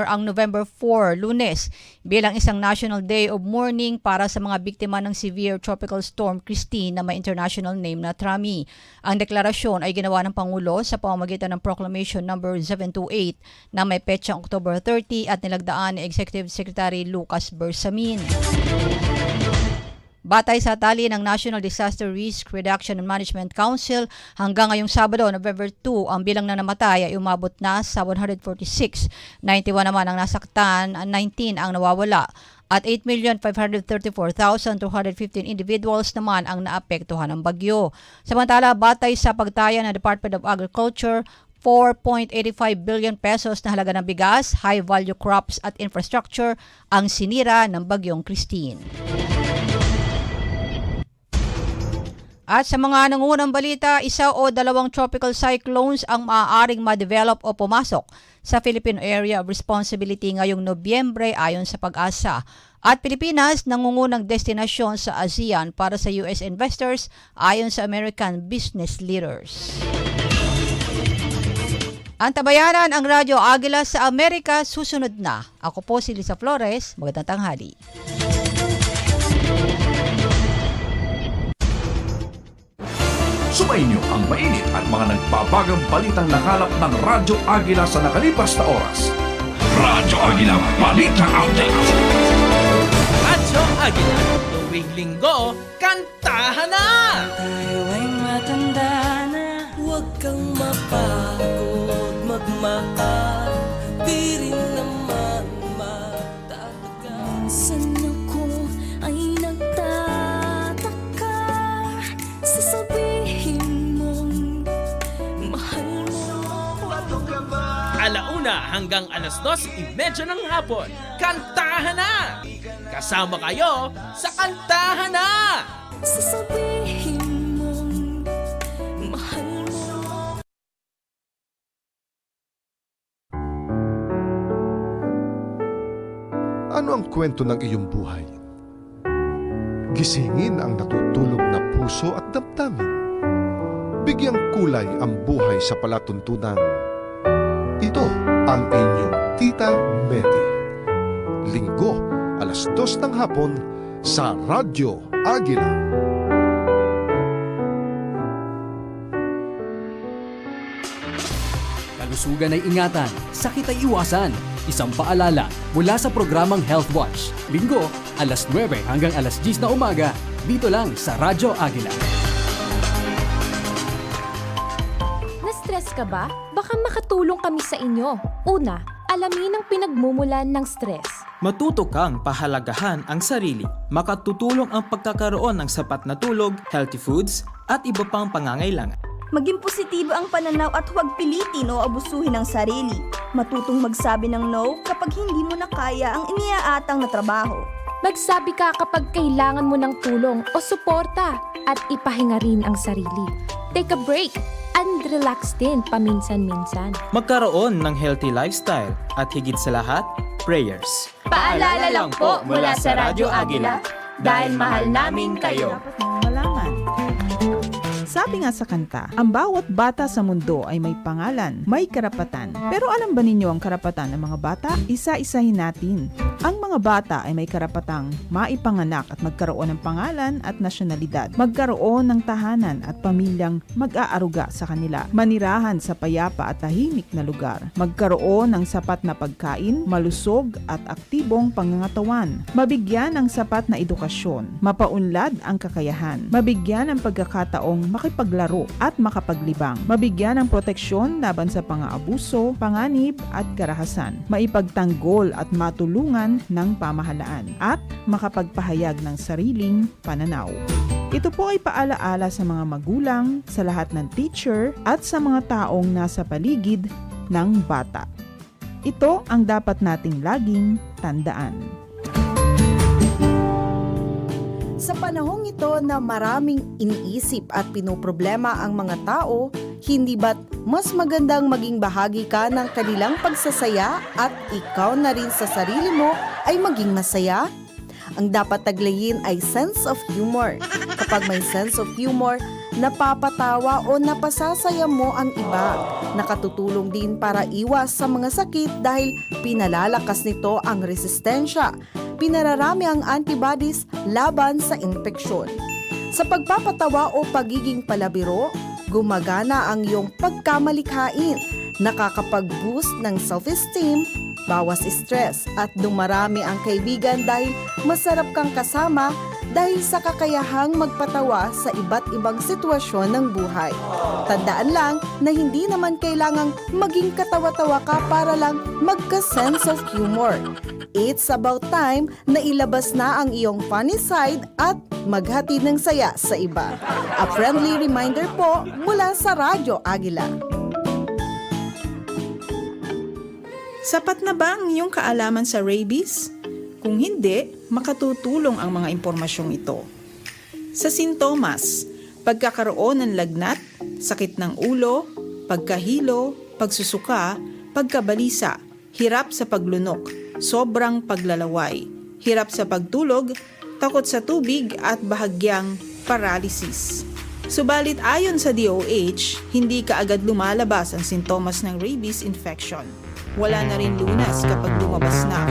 ang November 4, Lunes, bilang isang National Day of Mourning para sa mga biktima ng severe tropical storm Christine na may international name na Trami. Ang deklarasyon ay ginawa ng Pangulo sa pamamagitan ng Proclamation No. 728 na may petsang October 30 at nilagdaan ni Executive Secretary Lucas Bersamin. Batay sa tali ng National Disaster Risk Reduction and Management Council, hanggang ngayong Sabado, November 2, ang bilang na namatay ay umabot na sa 146. 91 naman ang nasaktan, 19 ang nawawala. At 8,534,215 individuals naman ang naapektuhan ng bagyo. Samantala, batay sa pagtaya ng Department of Agriculture, 4.85 billion pesos na halaga ng bigas, high-value crops at infrastructure ang sinira ng bagyong Christine. At sa mga nangungunang balita, isa o dalawang tropical cyclones ang maaaring ma-develop o pumasok sa Philippine Area of Responsibility ngayong Nobyembre ayon sa Pag-asa. At Pilipinas nangungunang destinasyon sa ASEAN para sa US investors ayon sa American business leaders. Antabayanan ang Radyo Agila sa Amerika, susunod na. Ako po si Lisa Flores, magandang tanghali. Sumainyo ang mainit at mga nagbabagang balitang nakalap ng Radyo Agila sa nakalipas na oras. Radyo Agila Balita Update. Radyo Agila, tuwing linggo, kantahan na! Tayo ay matanda na, huwag kang mapagod magmahal, di rin naman matatagal. Minsan ako ay nagtataka, sasabihin mong mahal mo. Alauna hanggang alas 2:30 ng hapon, kantahan na! Kasama kayo sa kantahan na! Sasabihin mong mahal mo. Ano ang kwento ng iyong buhay? Gisingin ang natutulog na puso at damdamin. Bigyang kulay ang buhay sa palatuntunan. Ito ang inyong Tita Meti. Linggo, alas 2 ng hapon sa Radyo Agila. Kalusugan ay ingatan, sakit ay iwasan. Isang paalala mula sa programang Health Watch. Linggo, alas 9 hanggang alas 10 na umaga, dito lang sa Radyo Agila. Na-stress ka ba? Baka makatulong kami sa inyo. Una, alamin ang pinagmumulan ng stress. Matuto kang pahalagahan ang sarili. Makatutulong ang pagkakaroon ng sapat na tulog, healthy foods, at iba pang pangangailangan. Maging positibo ang pananaw at huwag pilitin o abusuhin ang sarili. Matutong magsabi ng no kapag hindi mo na kaya ang iniaatang na trabaho. Magsabi ka kapag kailangan mo ng tulong o suporta at ipahinga rin ang sarili. Take a break and relax din paminsan-minsan. Magkaroon ng healthy lifestyle at higit sa lahat, prayers. Paalala lang po mula sa Radyo Agila, dahil mahal namin kayo. Dapat mong malaman. Sabi nga sa kanta, ang bawat bata sa mundo ay may pangalan, may karapatan. Pero alam ba ninyo ang karapatan ng mga bata? Isa-isahin natin. Ang mga bata ay may karapatang maipanganak at magkaroon ng pangalan at nasyonalidad. Magkaroon ng tahanan at pamilyang mag-aaruga sa kanila. Manirahan sa payapa at tahimik na lugar. Magkaroon ng sapat na pagkain, malusog at aktibong pangangatawan. Mabigyan ng sapat na edukasyon. Mapaunlad ang kakayahan. Mabigyan ng pagkakataong makipaglaro at makapaglibang. Mabigyan ng proteksyon laban sa pang-aabuso, panganib at karahasan. Maipagtanggol at matulungan ng pamahalaan at makapagpahayag ng sariling pananaw. Ito po ay paalaala sa mga magulang, sa lahat ng teacher at sa mga taong nasa paligid ng bata. Ito ang dapat nating laging tandaan. Sa panahong ito na maraming iniisip at pinoproblema ang mga tao, hindi ba't mas magandang maging bahagi ka ng kanilang pagsasaya at ikaw na rin sa sarili mo ay maging masaya? Ang dapat taglayin ay sense of humor. Kapag may sense of humor, napapatawa o napasasaya mo ang iba. Nakatutulong din para iwas sa mga sakit dahil pinalalakas nito ang resistensya. Pinararami ang antibodies laban sa infeksyon. Sa pagpapatawa o pagiging palabiro, gumagana ang iyong pagkamalikhain, nakakapag-boost ng self-esteem, bawas stress at dumarami ang kaibigan dahil masarap kang kasama dahil sa kakayahang magpatawa sa iba't ibang sitwasyon ng buhay. Tandaan lang na hindi naman kailangang maging katawa-tawa ka para lang magka-sense of humor. It's about time na ilabas na ang iyong funny side at maghatid ng saya sa iba. A friendly reminder po mula sa Radyo Agila. Sapat na ba ang iyong kaalaman sa rabies? Kung hindi, makatutulong ang mga impormasyong ito. Sa sintomas, pagkakaroon ng lagnat, sakit ng ulo, pagkahilo, pagsusuka, pagkabalisa, hirap sa paglunok, sobrang paglalaway, hirap sa pagtulog, takot sa tubig at bahagyang paralysis. Subalit ayon sa DOH, hindi kaagad lumalabas ang sintomas ng rabies infection. Wala na rin lunas kapag lumabas na.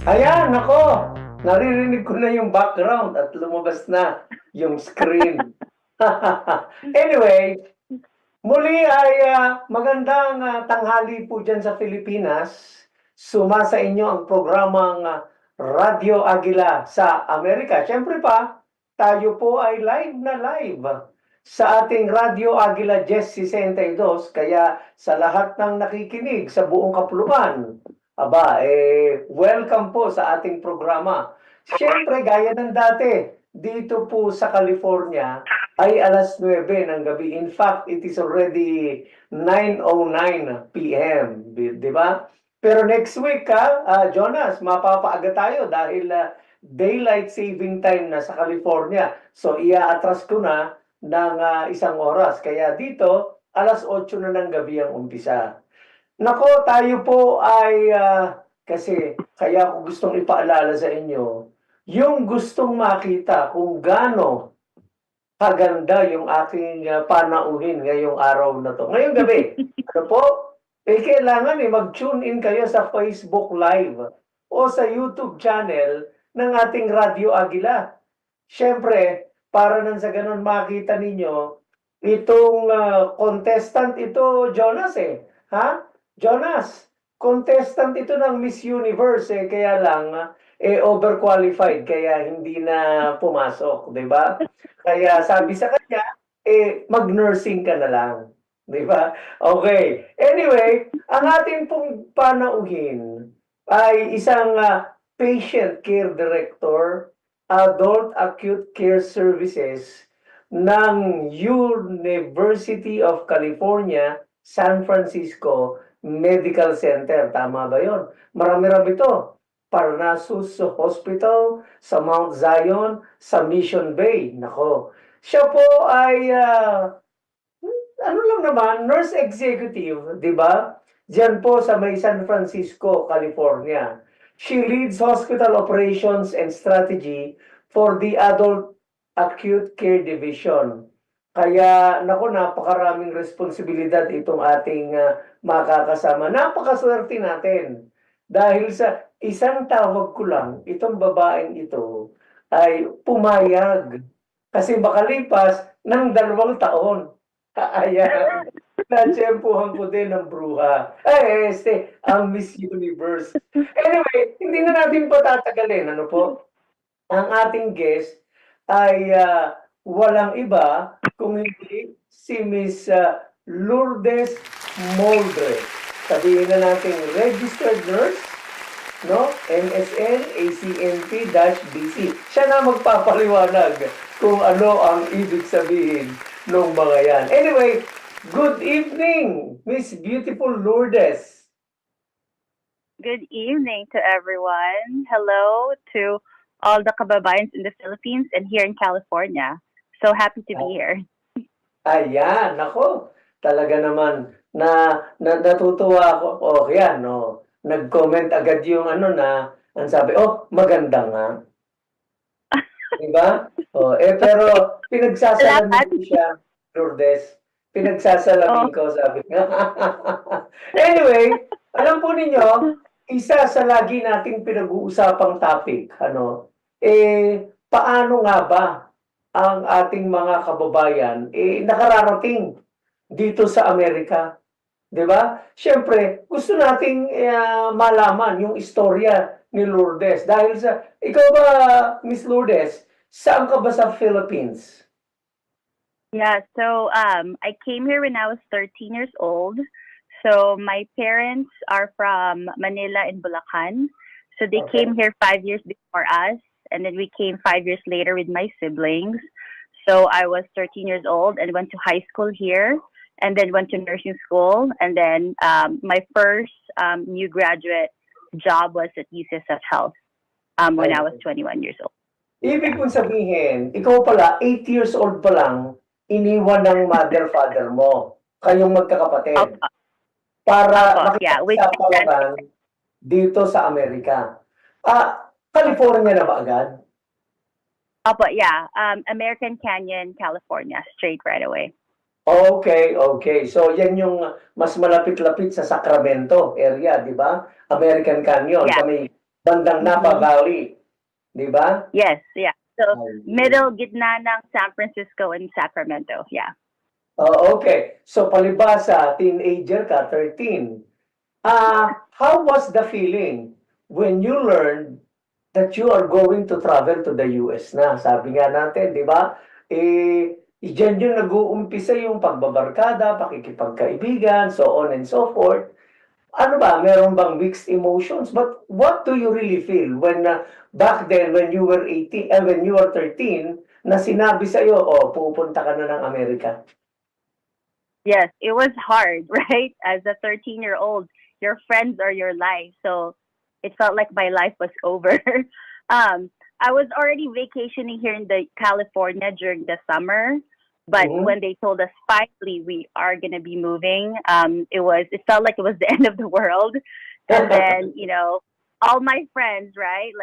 Ayan, nako! Naririnig ko na yung background at lumabas na yung screen. Anyway, muli ay magandang tanghali po dyan sa Pilipinas. Sumasa inyo ang programang Radyo Agila sa Amerika. Siyempre pa, tayo po ay live na live sa ating Radyo Agila 1062. Kaya sa lahat ng nakikinig sa buong kapuluan, welcome po sa ating programa. Siyempre, gaya ng dati, dito po sa California ay alas 9 ng gabi. In fact, it is already 9:09 p.m. Di ba? Pero next week, Jonas, mapapaaga tayo dahil daylight saving time na sa California. So, ia-atras ko na ng isang oras. Kaya dito, alas 8 na ng gabi ang umpisa. Nako, tayo po ay, kasi kaya ko gustong ipaalala sa inyo, yung gustong makita kung gaano kaganda yung aking panauhin ngayong araw na to. Ngayong gabi, ano po? Kailangan mag-tune in kayo sa Facebook Live o sa YouTube channel ng ating Radyo Agila. Siyempre, para nang sa ganun makita ninyo, itong contestant ito, Jonas Ha? Jonas, contestant ito ng Miss Universe kaya lang overqualified kaya hindi na pumasok, 'di ba? Kaya sabi sa kanya, mag-nursing ka na lang, 'di ba? Okay. Anyway, ang ating pong panauhin ay isang patient care director, adult acute care services ng University of California, San Francisco Medical Center. Tama ba yun? Marami-rami ito. Parnassus Hospital, sa Mount Zion, sa Mission Bay. Nako. Siya po ay, ano lang naman, nurse executive, di ba? Diyan po sa may San Francisco, California. She leads hospital operations and strategy for the Adult Acute Care Division. Kaya, naku, napakaraming responsibilidad itong ating makakasama. Napakaswerte natin. Dahil sa isang tawag ko lang, itong babaeng ito ay pumayag. Kasi makalipas ng 2 taon. Ayan. Na-tsempuhan ko din ng bruha. Ang Miss Universe. Anyway, hindi na natin patatagalin. Ano po? Ang ating guest ay walang iba kung hindi si Miss Lourdes Moldre. Sabihin na natin registered nurse, no? MSN, ACNP-BC. Siya na magpapaliwanag kung ano ang ibig sabihin ng mga yan. Anyway, good evening, Miss Beautiful Lourdes. Good evening to everyone. Hello to all the kababayans in the Philippines and here in California. So happy to be here. Ayan, nako. Talaga naman natutuwa ako. Oh, yan, no. Nag-comment agad yung ano na, ang sabi, oh, maganda nga. Diba? Oh, pero pinagsasalamin ko siya, Lourdes. Pinagsasalamin ko, sabi nga. Anyway, alam po ninyo, isa sa lagi nating pinag-uusapang topic, paano nga ba ang ating mga kababayan nakararating dito sa Amerika? 'Di ba? Siyempre, gusto nating malaman yung istorya ni Lourdes. Dahil ikaw ba, Miss Lourdes, saan ka ba sa Philippines? Yeah, so I came here when I was 13 years old. So my parents are from Manila and Bulacan. So they came here 5 years before us, and then we came 5 years later with my siblings. So I was 13 years old and went to high school here, and then went to nursing school. And then my first new graduate job was at UCSF Health when I was 21 years old. Ibig kong sabihin, ikaw pala, 8 years old pa lang, iniwan ng mother-father mo. Kayong magkakapatid. Para makipagsapalan dito sa Amerika. California na ba agad? Yeah. American Canyon, California. Straight right away. Okay. So, yan yung mas malapit-lapit sa Sacramento area, di ba? American Canyon. Yeah. Kami bandang Napa Valley. Di ba? Yes, yeah. So, middle, gitna ng San Francisco and Sacramento. Yeah. Okay. So, palibasa, teenager ka, 13. How was the feeling when you learned that you are going to travel to the US na? Sabi nga natin, di ba? Diyan yung nag-uumpisa yung pagbabarkada, pakikipagkaibigan, so on and so forth. Ano ba? Meron bang mixed emotions? But what do you really feel when back then, when you were 13, na sinabi sa'yo, pupunta ka na ng Amerika? Yes, it was hard, right? As a 13-year-old, your friends are your life. So it felt like my life was over. I was already vacationing here in California during the summer, but when they told us finally we are going to be moving, it felt like it was the end of the world. And then, all my friends, right,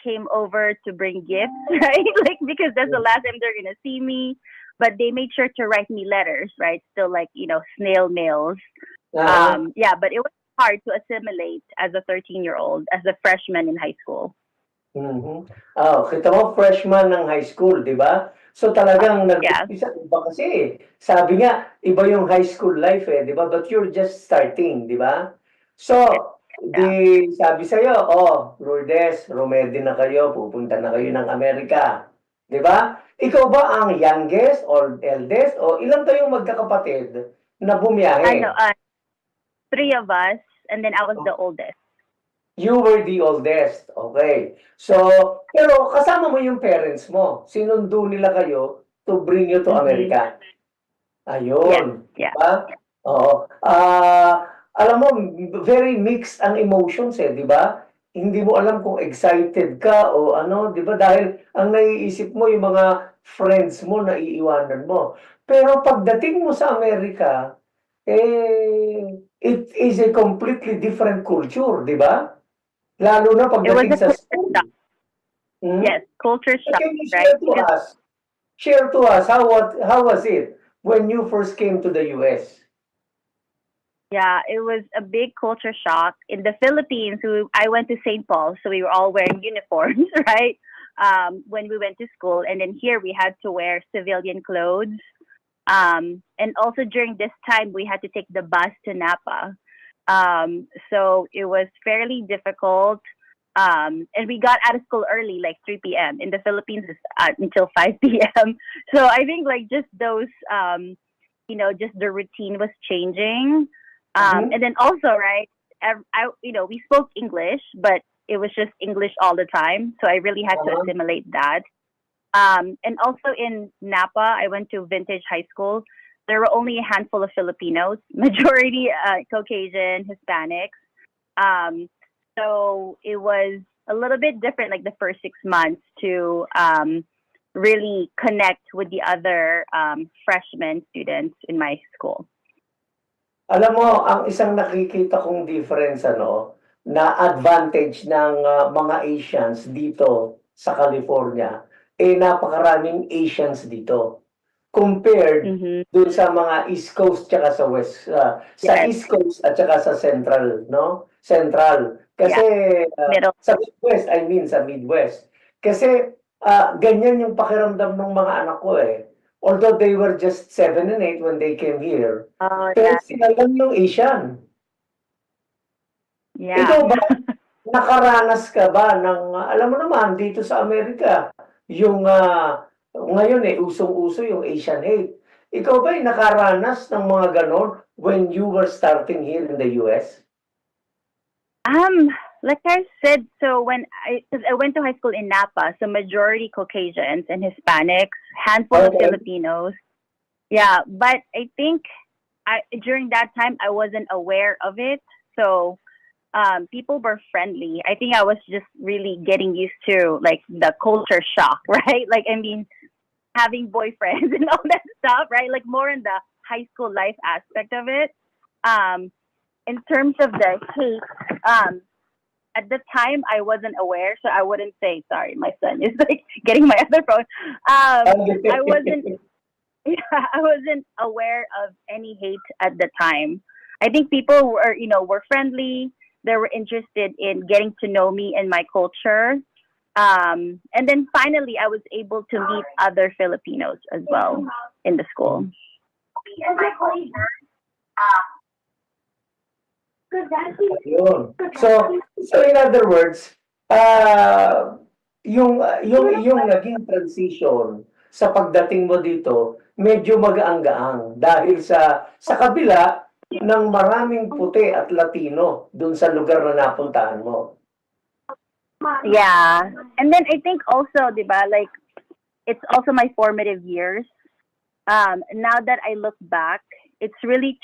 came over to bring gifts, right? Because that's the last time they're going to see me. But they made sure to write me letters, right? Still snail mails. Yeah, but it was hard to assimilate as a 13-year-old, as a freshman in high school. Kita mo, freshman ng high school, di ba? So talagang nag-umpisa, iba kasi. Sabi nga, iba yung high school life di ba? But you're just starting, di ba? So, sabi sa'yo, Lourdes, rumedy na kayo, pupunta na kayo ng Amerika. Di ba? Ikaw ba ang youngest or eldest? O ilang kayong magkakapatid na bumiyahe? 3 of us, and then I was the oldest. You were the oldest. Okay. So, pero kasama mo yung parents mo. Sinundo nila kayo to bring you to America. Ayun. Yeah. Diba? Oo. Alam mo, very mixed ang emotions di ba? Hindi mo alam kung excited ka o ano, di ba? Dahil ang naiisip mo yung mga friends mo na iiwanan mo. Pero pagdating mo sa Amerika, it is a completely different culture, di ba? Lalo na pagdating sa school. Yes, culture shock, Can you share to us how was it when you first came to the US? Yeah, it was a big culture shock. In the Philippines, I went to St. Paul, so we were all wearing uniforms, right? When we went to school. And then here we had to wear civilian clothes. And also during this time, we had to take the bus to Napa. So it was fairly difficult. And we got out of school early, like 3 p.m. In the Philippines, it's until 5 p.m. So I think just those, just the routine was changing. And then also, right, we spoke English, but it was just English all the time. So I really had to assimilate that. And also in Napa, I went to Vintage High School. There were only a handful of Filipinos, majority Caucasian, Hispanics. So it was a little bit different, like the first 6 months to really connect with the other freshman students in my school. Alam mo, ang isang nakikita kong difference, na advantage ng mga Asians dito sa California, napakaraming Asians dito. Compared dun sa mga East Coast tsaka sa West, sa East Coast at tsaka sa Central, no? Central. Kasi sa Midwest, sa Midwest. Kasi ganyan yung pakiramdam ng mga anak ko eh. Although they were just 7 and 8 when they came here. Pero sila lang yung Asian. Yeah. Ikaw ba, nakaranas ka ba ng, alam mo naman, dito sa Amerika, yung ngayon usong-uso yung Asian hate. Ikaw ba nakaranas ng mga ganon when you were starting here in the US? Like I said, so when I went to high school in Napa, so majority Caucasians and Hispanics, handful of Filipinos. Yeah, but I think during that time I wasn't aware of it. So people were friendly. I think I was just really getting used to like the culture shock, right? Like, I mean, having boyfriends and all that stuff, right? Like more in the high school life aspect of it. In terms of the hate, at the time I wasn't aware, so I wouldn't say, sorry, my son is like getting my other phone. I wasn't aware of any hate at the time. I think people were friendly. They were interested in getting to know me and my culture. And then finally, I was able to meet other Filipinos as well in the school. Yun. So in other words, yung naging transition sa pagdating mo dito, medyo magaang-gaang dahil sa kabila ng maraming puti at Latino dun sa lugar na napuntahan mo. Yeah. And then I think also, diba, like, it's also my formative years. Now that I look back, it's really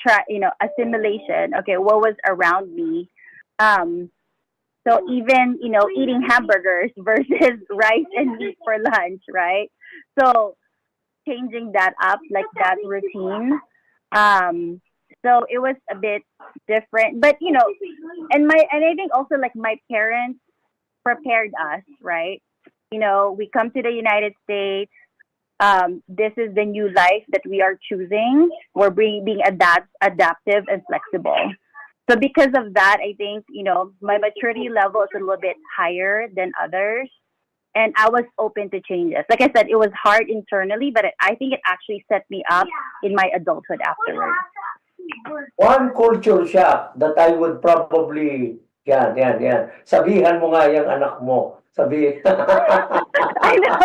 assimilation. Okay, what was around me? So even eating hamburgers versus rice and meat for lunch, right? So changing that up, like that routine. So it was a bit different, but and I think also like my parents prepared us, right? We come to the United States. This is the new life that we are choosing. We're being adaptive and flexible. So because of that, I think, my maturity level is a little bit higher than others. And I was open to changes. Like I said, it was hard internally, but I think it actually set me up in my adulthood afterwards. One culture shock that I would probably, yan. Sabihan mo nga yung anak mo. Sabihin. I know.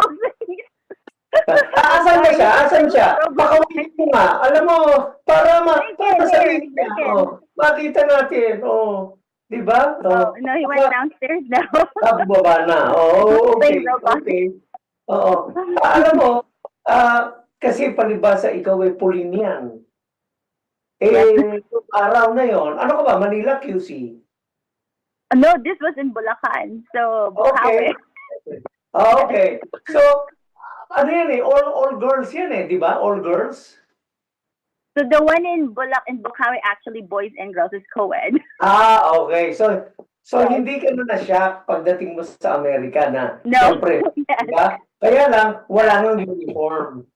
Asan siya? Makawin mo nga. Alam mo, para sabihin niya. Makita natin. Di ba? No, he went downstairs now. Baba na. Okay. Oo. Alam mo, kasi palibasa ikaw ay Polinian. Yung araw na yon, ano ka ba? Manila, QC? No, this was in Bulacan. So, Bukawi. Okay. So, ano yan all girls yan di ba? All girls? So the one in Bukawi, actually boys and girls, is co-ed. Okay. So hindi ka na-shock pagdating mo sa Amerika na, siyempre, diba? Kaya lang, wala nang uniform.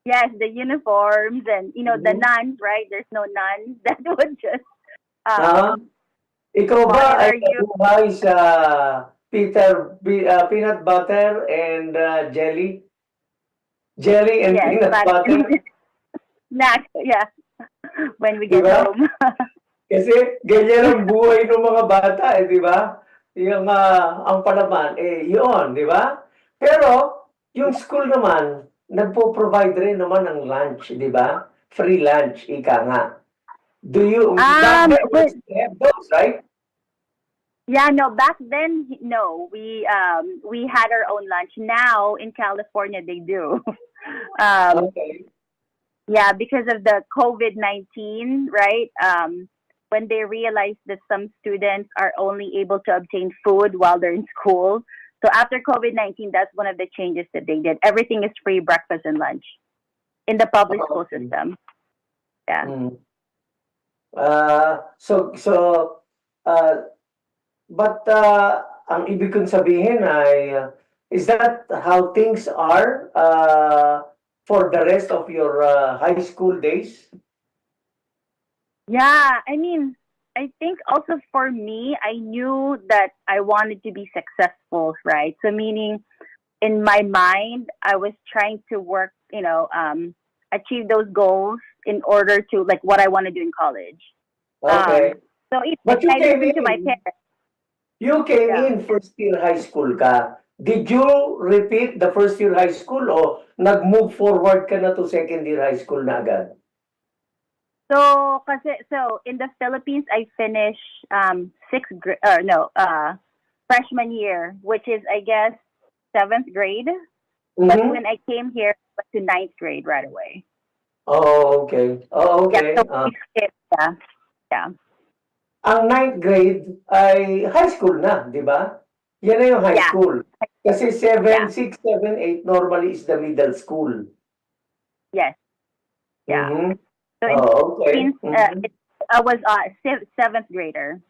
Yes, the uniforms and, the nuns, right? There's no nuns that would just... Ikaw ba ay nabuhay sa peanut butter and jelly? Jelly and peanut butter? Yeah. When we get home. Kasi ganyan ang buhay ng mga bata, di ba? Yung ang palaman, yun, di ba? Pero, yung school naman, nagpo-provide rin naman ng lunch, di ba? Free lunch, ika nga. Do you, have those, right? Yeah, no, back then, no. We had our own lunch. Now, in California, they do. Okay. Yeah, because of the COVID-19, right? When they realized that some students are only able to obtain food while they're in school, So after COVID-19, that's one of the changes that they did. Everything is free breakfast and lunch in the public school system. Yeah. Uh, but ang ibig kong sabihin ay, is that how things are for the rest of your high school days? Yeah, I mean, I think also for me, I knew that I wanted to be successful, right? So meaning in my mind, I was trying to work, achieve those goals in order to like what I want to do in college. Okay. So if But you I came listened to my in. parents, You came in first year high school ka. Did you repeat the first year high school o nag-move forward ka na to second year high school na agad? so in the Philippines, I finished freshman year, which is I guess 7th grade. But when I came here, I went to 9th grade right away. Oh, okay. Oh, okay. Yeah, so we skipped, yeah. Ang 9th grade ay high school na, di ba? Yan na yung high school. Kasi 7, 6, 7, 8 normally is the middle school. Yes. Yeah. So in okay. I was a 7th grader.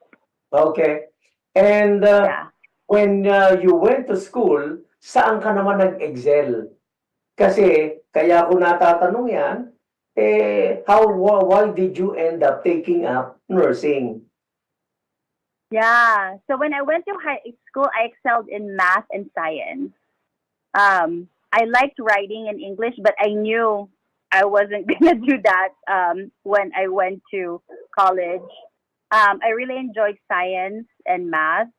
Okay. And when you went to school, saan ka naman nag-excel? Kasi, kaya ko natatanong yan, why did you end up taking up nursing? Yeah. So when I went to high school, I excelled in math and science. I liked writing and English, but I knew I wasn't gonna do that when I went to college. I really enjoyed science and math.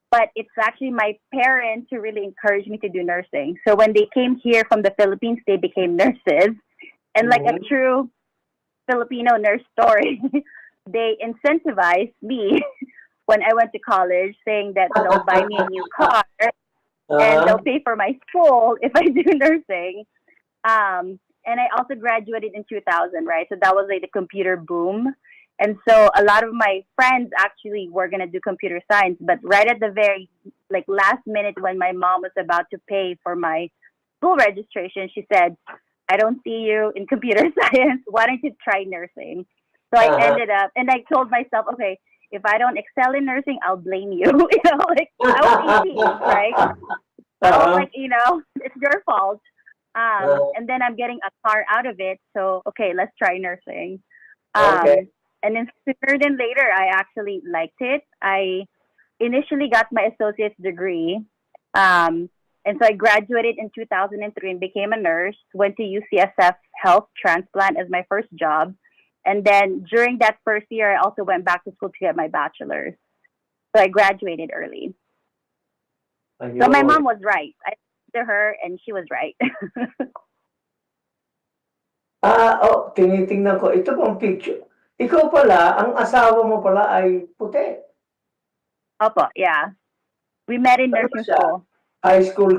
But it's actually my parents who really encouraged me to do nursing. So when they came here from the Philippines, they became nurses. And like a true Filipino nurse story, they incentivized me when I went to college, saying that they'll buy me a new car and they'll pay for my school if I do nursing. And I also graduated in 2000, right? So that was like the computer boom. And so a lot of my friends actually were going to do computer science, but right at the very last minute when my mom was about to pay for my school registration, she said, I don't see you in computer science. Why don't you try nursing? So I ended up, and I told myself, okay, if I don't excel in nursing, I'll blame you. I was 18, right? I was like, it's your fault. And then I'm getting a car out of it. So, okay, let's try nursing. And then sooner than later, I actually liked it. I initially got my associate's degree. And so I graduated in 2003 and became a nurse, went to UCSF Health Transplant as my first job. And then during that first year, I also went back to school to get my bachelor's. So I graduated early. So my mom was right. I listened to her and she was right. Tinitingnan ko. Ito pong picture. Ikaw pala, ang asawa mo pala ay puti. Opo, yeah. We met in nursing school. High school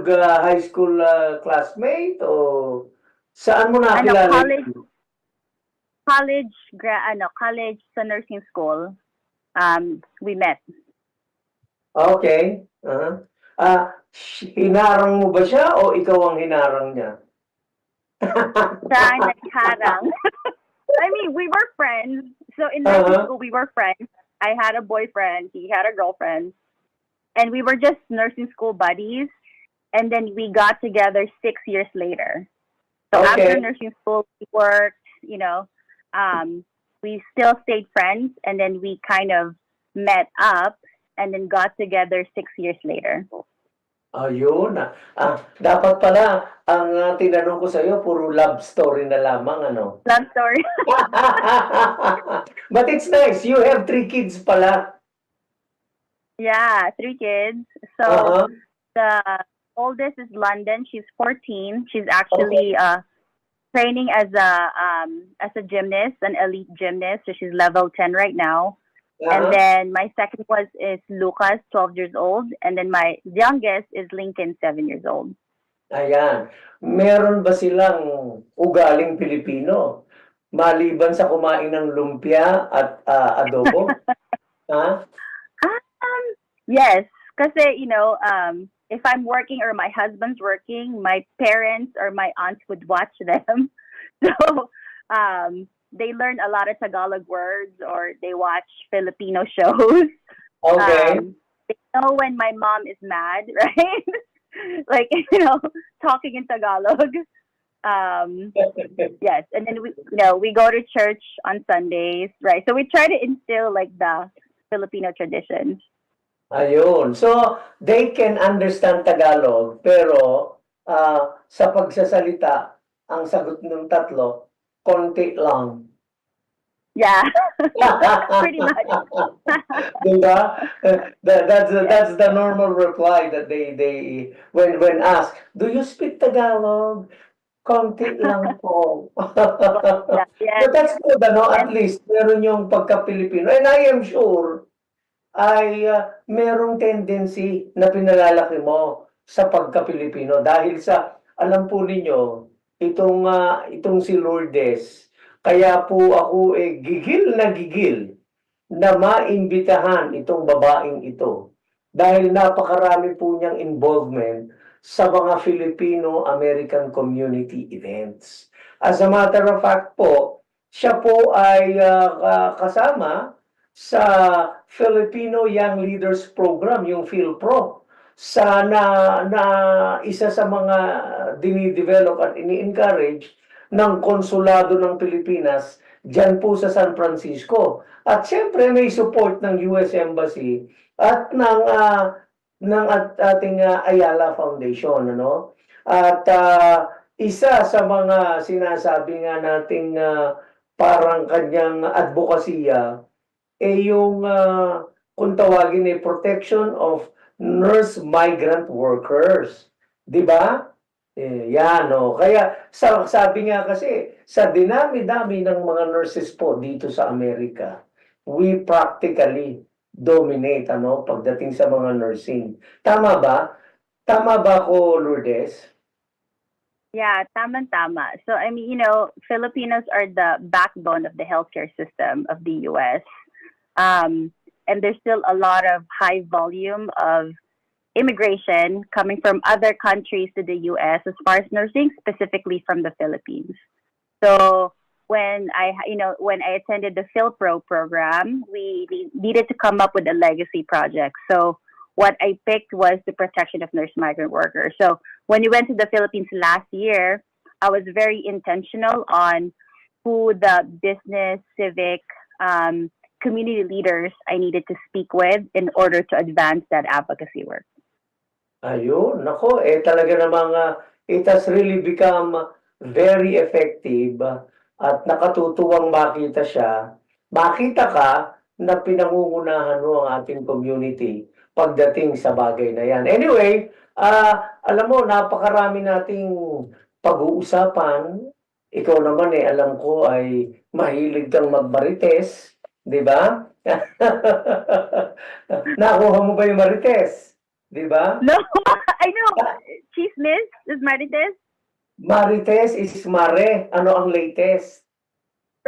classmate o saan mo nakilala? College sa nursing school. We met. Okay. Hinarang mo ba siya o ikaw ang hinarang niya? Siya ang nagharang. I mean, we were friends. So in nursing school, we were friends. I had a boyfriend. He had a girlfriend. And we were just nursing school buddies. And then we got together 6 years later. So after nursing school, we worked, we still stayed friends. And then we kind of met up and then got together 6 years later. Ayun. Dapat pala, ang tinanong ko sa iyo, puro love story na lamang, ano? Love story. But it's nice. You have 3 kids pala. Yeah, 3 kids. So the oldest is London. She's 14. She's actually training as a gymnast, an elite gymnast. So she's level 10 right now. And then my second is Lucas, 12 years old. And then my youngest is Lincoln, 7 years old. Ayan. Meron ba silang ugaling Pilipino? Maliban sa kumain ng lumpia at adobo? Yes. Kasi, if I'm working or my husband's working, my parents or my aunts would watch them. So, they learn a lot of Tagalog words or they watch Filipino shows. Okay. They know when my mom is mad, right? Like, talking in Tagalog. Yes. And then we go to church on Sundays, right? So we try to instill like the Filipino traditions. Ayun. So, they can understand Tagalog, pero sa pagsasalita, ang sagot ng tatlo, konti lang. Yeah. Pretty much. Diba? That's the normal reply that they when asked, do you speak Tagalog? Konti lang po. Yes. But that's good, at least meron yung pagka-Pilipino. And I am sure ay merong tendency na pinalalaki mo sa pagka-Pilipino dahil sa alam po ninyo itong si Lourdes, kaya po ako gigil na maimbitahan itong babaeng ito dahil napakarami po niyang involvement sa mga Filipino-American community events. As a matter of fact po, siya po ay kasama sa Filipino Young Leaders Program, yung PhilPro, na isa sa mga dinidevelop at ini-encourage ng Konsulado ng Pilipinas dyan po sa San Francisco. At siyempre may support ng US Embassy at ng ating Ayala Foundation. At isa sa mga sinasabi nga nating parang kanyang advokasya yung kung tawagin protection of nurse migrant workers. Di ba? Yan, Kaya sabi nga kasi, sa dinami-dami ng mga nurses po dito sa Amerika, we practically dominate, pagdating sa mga nursing. Tama ba? Tama ba ko, Lourdes? Yeah, tama. So, I mean, Filipinos are the backbone of the healthcare system of the U.S. And there's still a lot of high volume of immigration coming from other countries to the U.S. as far as nursing, specifically from the Philippines. So when I attended the PhilPro program, we needed to come up with a legacy project. So what I picked was the protection of nurse migrant workers. So when we went to the Philippines last year, I was very intentional on who the business, civic, community leaders I needed to speak with in order to advance that advocacy work. Ayun, nako, talaga namang it has really become very effective at nakatutuwang makita ka na pinangungunahan mo ang ating community pagdating sa bagay na yan. Anyway, alam mo, napakarami nating pag-uusapan. Ikaw naman alam ko ay mahilig kang magmarites, di ba? Nakuha mo ba yung marites? Di ba? No, I know. Chismis is Marites. Marites is mare. Ano ang latest?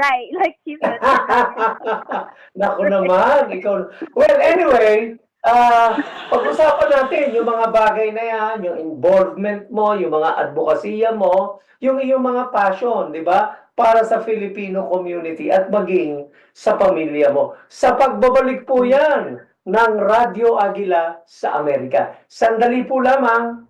Right, like chismis. Naku naman. Well, anyway, pag-usapan natin yung mga bagay na yan, yung involvement mo, yung mga advokasya mo, yung iyong mga passion, di ba? Para sa Filipino community at maging sa pamilya mo. Sa pagbabalik po yan ng Radyo Agila sa Amerika. Sandali po lamang.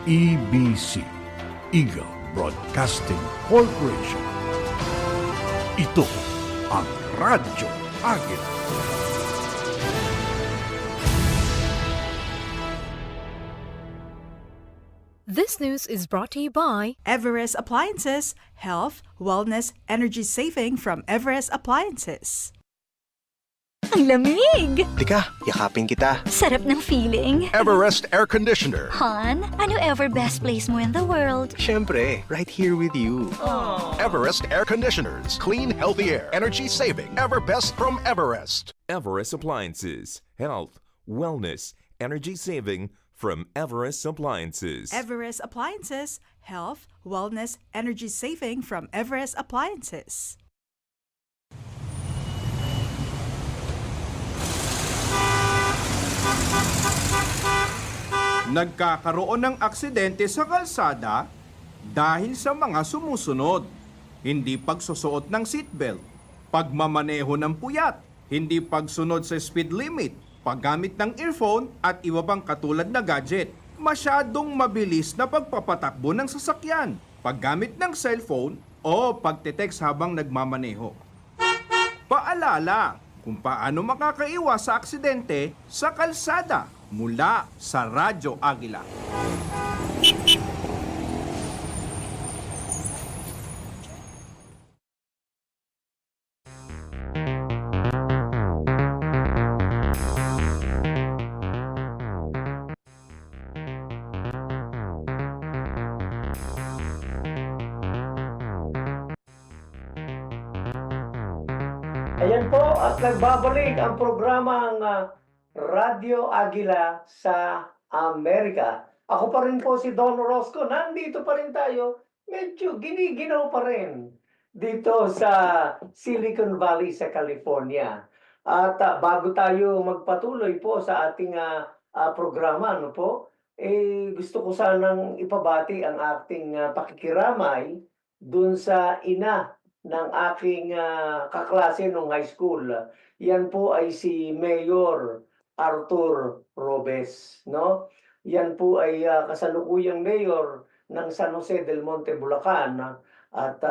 EBC, Eagle Broadcasting Corporation. Ito ang Radyo Agila. This news is brought to you by Everest Appliances, health, wellness, energy saving from Everest Appliances. Ang lamig! Tika, yakapin kita. Sarap ng feeling. Everest Air Conditioner. Han, ano ever best place mo in the world? Siyempre, right here with you. Aww. Everest Air Conditioners. Clean, healthy air. Energy saving. Ever best from Everest. Everest Appliances. Health, wellness, energy saving from Everest Appliances. Everest Appliances, health, wellness, energy saving from Everest Appliances. Nagkakaroon ng aksidente sa kalsada dahil sa mga sumusunod. Hindi pagsusuot ng seatbelt, pagmamaneho ng puyat, hindi pagsunod sa speed limit, paggamit ng earphone at iba pang katulad na gadget, masyadong mabilis na pagpapatakbo ng sasakyan, paggamit ng cellphone o pagte-text habang nagmamaneho. Paalala kung paano makakaiwas sa aksidente sa kalsada mula sa Radyo Agila. Ayan po, at nagbabalik ang programang Radyo Agila sa Amerika. Ako pa rin po si Don Orozco. Nandito pa rin tayo. Medyo giniginaw pa rin dito sa Silicon Valley sa California. At bago tayo magpatuloy po sa ating programa, no po, gusto ko sanang ipabati ang ating pakikiramay dun sa ina ng aking kaklase nung high school. Yan po ay si Mayor Arthur Robes, no? Yan po ay kasalukuyang mayor ng San Jose del Monte, Bulacan. At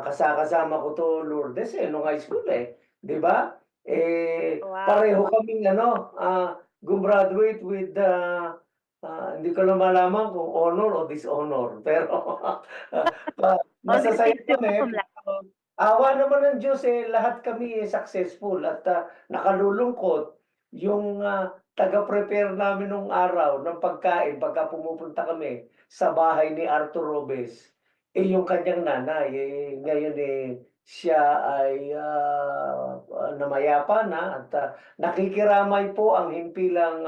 kasama ko to Lourdes nung high school 'di ba? Wow. Pareho kaming gumraduate with hindi ko na malaman kung honor o dishonor, pero masasaya kami. Awa naman ng Diyos, lahat kami successful at nakalulungkot yung taga-prepare namin nung araw ng pagkain pagka pumupunta kami sa bahay ni Arthur Robes. Yung kanyang nanay, ngayon siya ay namayapa na at nakikiramay po ang himpilang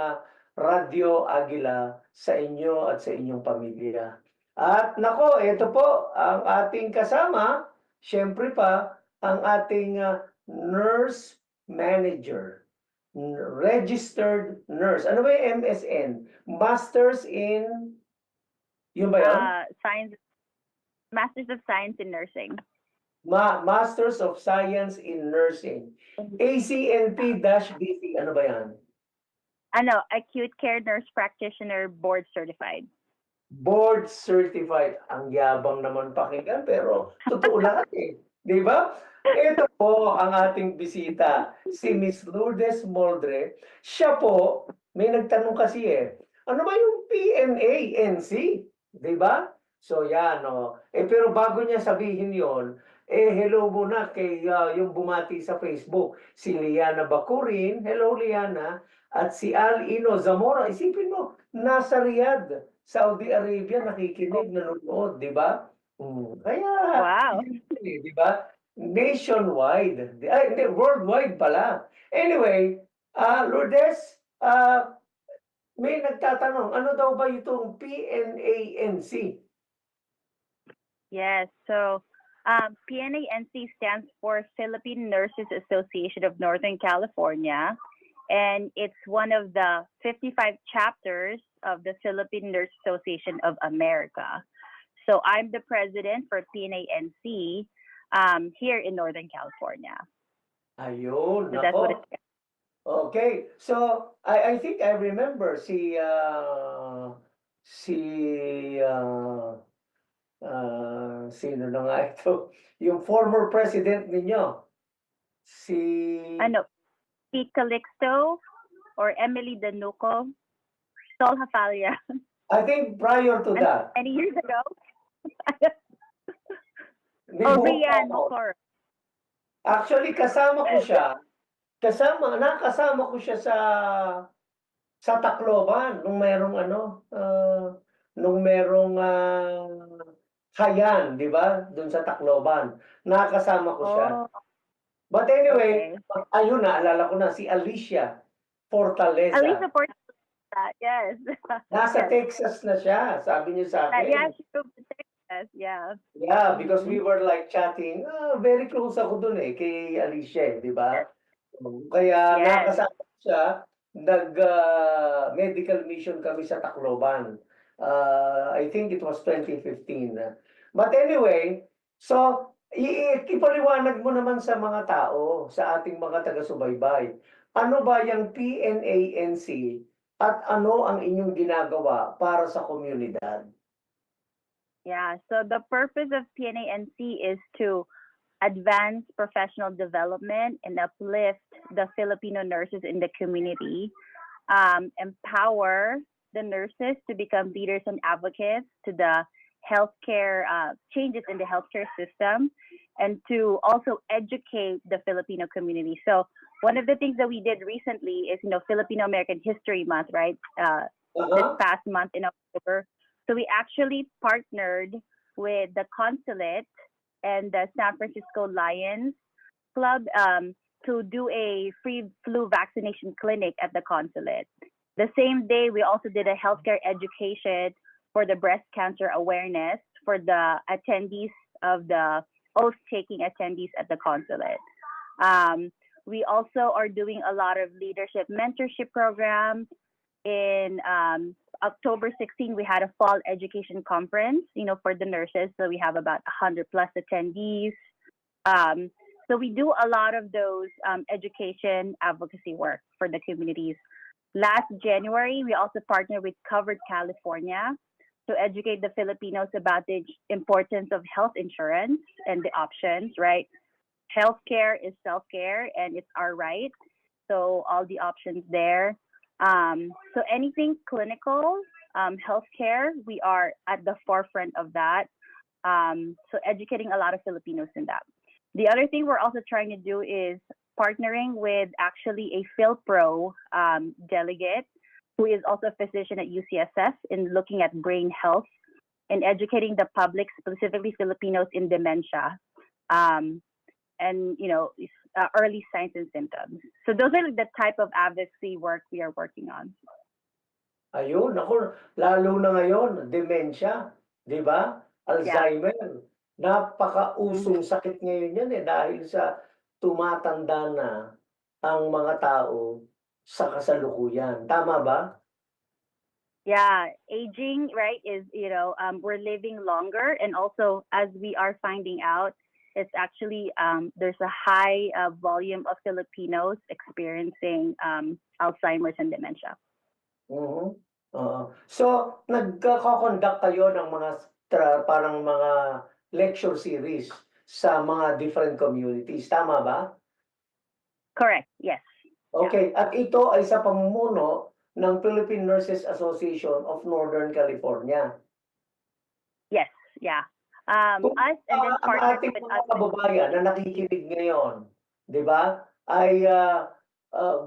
Radyo Agila sa inyo at sa inyong pamilya. At nako, ito po ang ating kasama. Siyempre pa, ang ating nurse manager, registered nurse. Ano ba yung MSN? Masters in, yun ba yun? Science, Masters of Science in Nursing. Masters of Science in Nursing. ACNP-DC, ano ba yan? Acute Care Nurse Practitioner Board Certified. Board certified. Ang yabang naman pakinggan, pero totoo lahat Di ba? Ito po ang ating bisita, si Miss Lourdes Moldre. Siya po, may nagtanong kasi ano ba yung PNA-NC? Di ba? So yan, pero bago niya sabihin yon, hello muna kay yung bumati sa Facebook, si Liana Bakurin. Hello Liana. At si Al Ino Zamora. Isipin mo, nasa Riyadh, Saudi Arabia, nakikinig, nanonood, di ba? Kaya, wow. Di ba? Nationwide. Hindi, worldwide pala. Anyway, Lourdes, may nagtatanong, ano daw ba itong PNANC? Yes, so PNANC stands for Philippine Nurses Association of Northern California. And it's one of the 55 chapters of the Philippine Nurse Association of America. So I'm the president for PNANC here in Northern California. Ayun, So that's what nako. it's Okay, so I think I remember sino na nga ito? Yung former president ninyo. Si Pete Calixto or Emily Danuco, Sol Hafalia. I think prior to that. Many years ago. Rian Mocor. Actually, kasama ko siya. Nakasama ko siya sa Tacloban nung merong Hayan, di ba? Doon sa Tacloban. Nakasama ko siya. But anyway, ayun na, alala ko na, si Alicia Fortaleza. Alicia Fortaleza. Yes. Nasa Yes. Texas na siya, sabi niya sa Yeah, akin. she moved to Texas. Yeah. Yeah, because we Mhm. were like chatting. Very close ako dun kay Alicia, di ba? Kaya Yes. nakasama siya, medical mission kami sa Tacloban. I think it was 2015. But anyway, so ipaliwanag mo naman sa mga tao, sa ating mga taga-subaybay. Ano ba yung PNANC at ano ang inyong ginagawa para sa komunidad? Yeah. So the purpose of PNANC is to advance professional development and uplift the Filipino nurses in the community, empower the nurses to become leaders and advocates to the healthcare changes in the healthcare system, and to also educate the Filipino community. So one of the things that we did recently is, Filipino American History Month, right? This past month in October. So we actually partnered with the consulate and the San Francisco Lions Club to do a free flu vaccination clinic at the consulate. The same day, we also did a healthcare education for the breast cancer awareness for the attendees of the oath-taking attendees at the consulate. We also are doing a lot of leadership mentorship programs. In October 16, we had a fall education conference, for the nurses. So we have about 100 plus attendees. So we do a lot of those education advocacy work for the communities. Last January, we also partnered with Covered California to educate the Filipinos about the importance of health insurance and the options, right? Healthcare is self-care and it's our right. So all the options there. So anything clinical, healthcare, we are at the forefront of that. So educating a lot of Filipinos in that. The other thing we're also trying to do is partnering with actually a PhilPro delegate who is also a physician at UCSF in looking at brain health and educating the public, specifically Filipinos, in dementia. And early signs and symptoms. So those are the type of advocacy work we are working on. Ayun, ako, lalo na ngayon, dementia, di ba? Alzheimer. Napakausong sakit ngayon yan dahil sa tumatanda na ang mga tao sa kasalukuyan. Tama ba? Yeah, aging, right, is, we're living longer. And also, as we are finding out, it's actually, there's a high volume of Filipinos experiencing Alzheimer's and dementia. So, nagko-conduct kayo ng mga parang mga lecture series sa mga different communities. Tama ba? Correct, yes. Okay, at ito ay sa pamumuno ng Philippine Nurses Association of Northern California. Yes, yeah. Us and then Ang ating mga kababayan na nakikinig ngayon, di ba, ay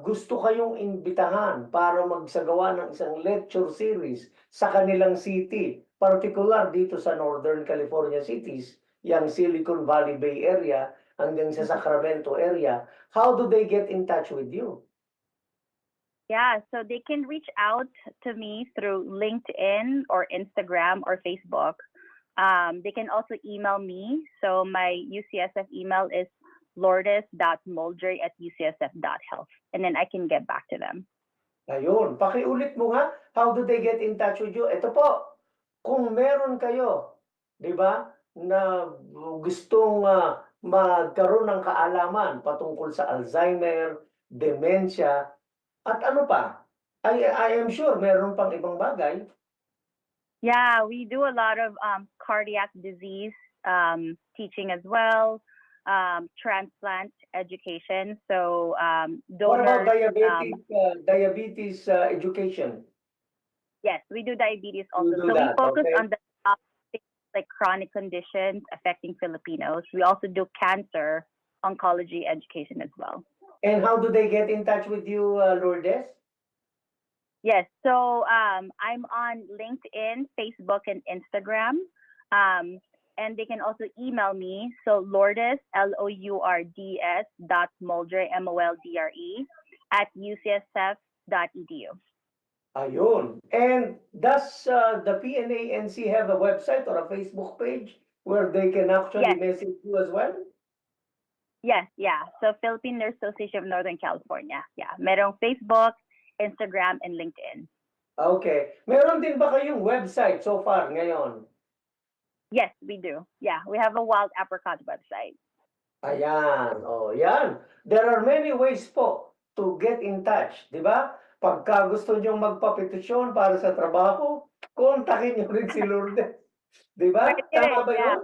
gusto kayong imbitahan para magsagawa ng isang lecture series sa kanilang city, particular dito sa Northern California cities, yung Silicon Valley Bay area, hanggang sa Sacramento area. How do they get in touch with you? Yeah, so they can reach out to me through LinkedIn or Instagram or Facebook. They can also email me. So my UCSF email is lourdes.moldre@ucsf.health. And then I can get back to them. Ayun, pakiulit mo nga, how do they get in touch with you? Ito po, kung meron kayo, di ba, na gustong magkaroon ng kaalaman patungkol sa Alzheimer, dementia, at ano pa, I am sure meron pang ibang bagay. Yeah, we do a lot of cardiac disease teaching as well, transplant education. So What about donors. diabetes education? Yes, we do diabetes also. do So that, we focus okay. on the things like chronic conditions affecting Filipinos. We also do cancer oncology education as well. And how do they get in touch with you, Lourdes? Yes, so I'm on LinkedIn, Facebook, and Instagram. And they can also email me. So Lourdes, LOURDS .moldre, MOLDRE @ucsf.edu. Ayun. And does the PNANC have a website or a Facebook page where they can actually Yes. message you as well? Yes, yeah. So Philippine Nurse Association of Northern California. Yeah. Merong Facebook, Instagram, and LinkedIn. Okay. Meron din ba kayong website so far ngayon? Yes, we do. Yeah, we have a Wild Apricot website. Ayan. Oh, yan. There are many ways po to get in touch, di ba? Pagka gusto nyo magpapetisyon para sa trabaho, kontakin nyo rin si Lourdes. Di ba? Tama ba Yeah. yun?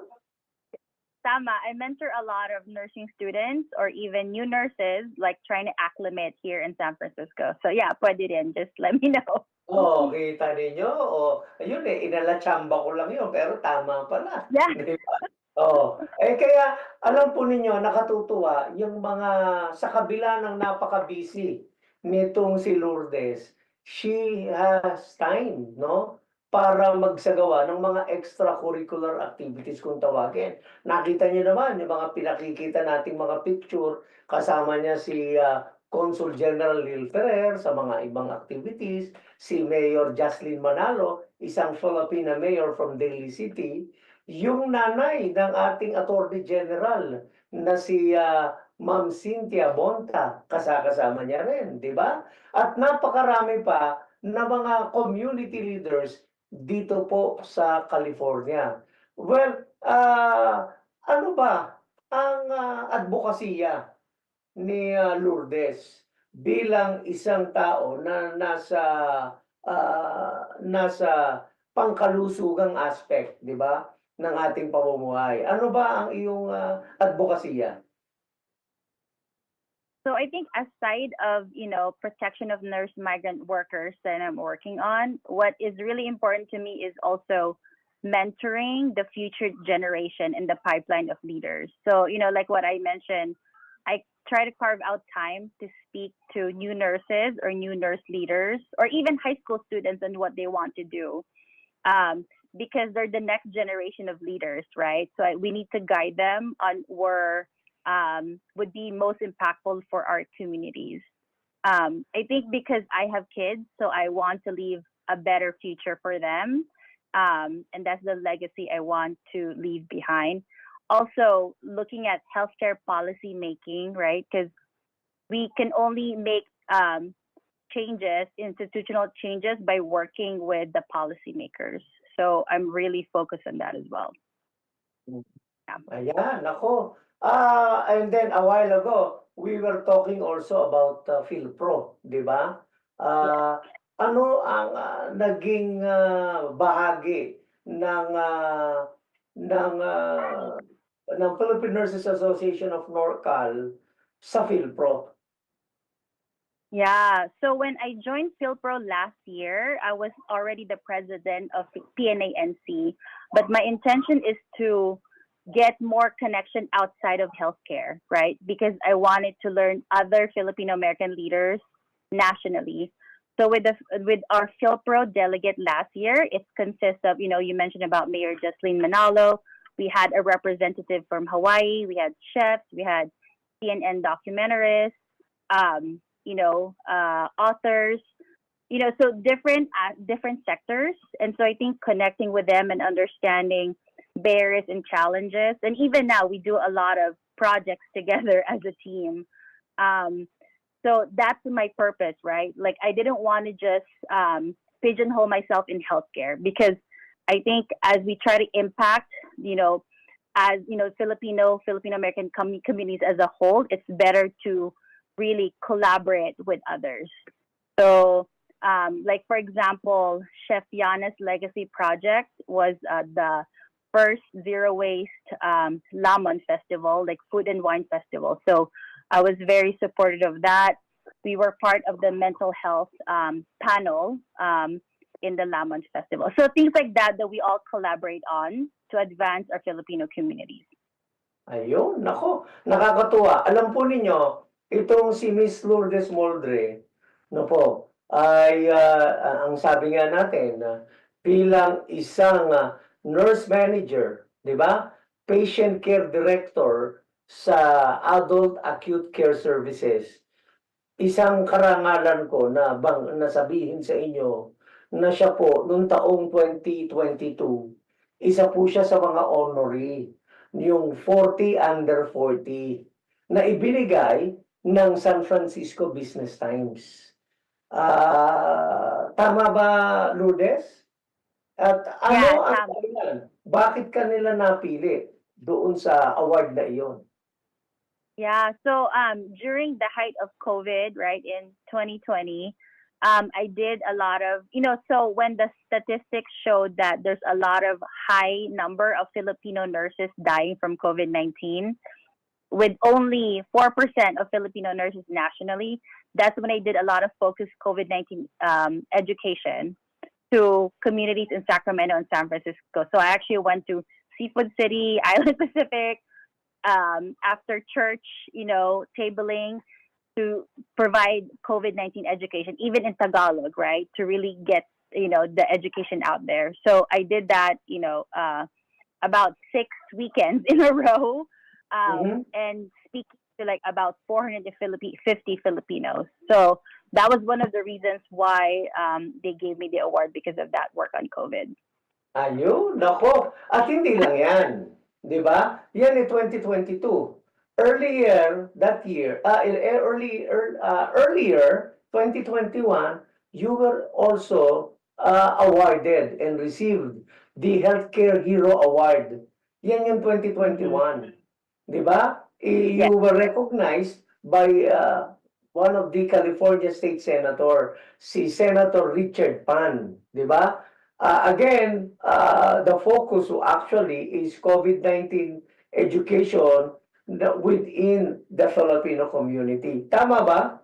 Tama. I mentor a lot of nursing students or even new nurses like trying to acclimate here in San Francisco. So yeah, pwede din. Just let me know. Oo, kita ninyo. O, ayun inalatsamba ko lang yun, pero tama pala. Yeah. Di ba? Oo. Kaya, alam po ninyo, nakatutuwa, yung mga, sa kabila ng napaka-busy nitong si Lourdes, she has time, no? Para magsagawa ng mga extracurricular activities kung tawagin. Nakita niyo naman, yung mga pinakikita nating mga picture, kasama niya si Consul General Lil Ferrer sa mga ibang activities, si Mayor Jocelyn Manalo, isang Filipina mayor from Daly City, yung nanay ng ating Attorney General na si Ma'am Cynthia Bonta, kasama niya rin, di ba? At napakarami pa na mga community leaders dito po sa California. Well, ano ba ang advokasya ni Lourdes bilang isang tao na nasa pangkalusugang aspect, di ba, ng ating pamumuhay? Ano ba ang iyong advokasya? So I think aside of, protection of nurse migrant workers that I'm working on, what is really important to me is also mentoring the future generation in the pipeline of leaders. So, like what I mentioned, I try to carve out time to speak to new nurses or new nurse leaders or even high school students and what they want to do. Because they're the next generation of leaders, right? So we need to guide them on where would be most impactful for our communities. I think because I have kids, so I want to leave a better future for them. And that's the legacy I want to leave behind. Also, looking at healthcare policy making, right? Because we can only make changes, institutional changes, by working with the policymakers. So I'm really focused on that as well. Yeah. Ayan, ako. And then a while ago, we were talking also about PhilPro, di ba? Ano ang naging bahagi ng Philippine Nurses Association of NorCal sa PhilPro? Yeah. So when I joined PhilPro last year, I was already the president of PNANC, but my intention is to get more connection outside of healthcare, right? Because I wanted to learn other Filipino American leaders nationally. So with our PhilPro delegate last year, it consists of, you mentioned about Mayor Jocelyn Manalo. We had a representative from Hawaii. We had chefs. We had CNN documentarists. Authors, so different sectors. And so I think connecting with them and understanding barriers and challenges. And even now we do a lot of projects together as a team. So that's my purpose, right? Like I didn't want to just pigeonhole myself in healthcare, because I think as we try to impact, Filipino American communities as a whole, it's better to really collaborate with others. So, like for example, Chef Yana's Legacy Project was the first zero waste Lamon festival, like food and wine festival. So I was very supportive of that. We were part of the mental health panel in the Lamon festival. So things like that we all collaborate on to advance our Filipino communities. Ayun, nako, nakakatuwa. Alam po ninyo, itong si Miss Lourdes Moldre, ay ang sabi nga natin, bilang isang nurse manager, di ba? Patient care director sa Adult Acute Care Services. isang karangalan ko na nasabihin sa inyo na siya po noong taong 2022, isa po siya sa mga honoree, yung 40 under 40 na ibinigay ng San Francisco Business Times. Tama ba, Lourdes? At ano ang dahilan? Bakit kanila napili doon sa award na iyon? Yeah, so during the height of COVID, right, in 2020, I did a lot of, so when the statistics showed that there's a lot of high number of Filipino nurses dying from COVID-19, with only 4% of Filipino nurses nationally, that's when I did a lot of focused COVID-19 education to communities in Sacramento and San Francisco. So I actually went to Seafood City, Island Pacific, after church, tabling to provide COVID-19 education, even in Tagalog, right? To really get, the education out there. So I did that, about 6 weekends in a row, and speaking to like about 450 Filipinos. So that was one of the reasons why they gave me the award, because of that work on COVID. Ayun, nako. At hindi lang yan. Di ba? Yan ay 2022. Earlier, 2021, you were also awarded and received the Healthcare Hero Award. Yan yung 2021. Di ba? You were recognized by one of the California State Senator, si Senator Richard Pan. Di ba? Again, the focus actually is COVID-19 education within the Filipino community. Tama ba?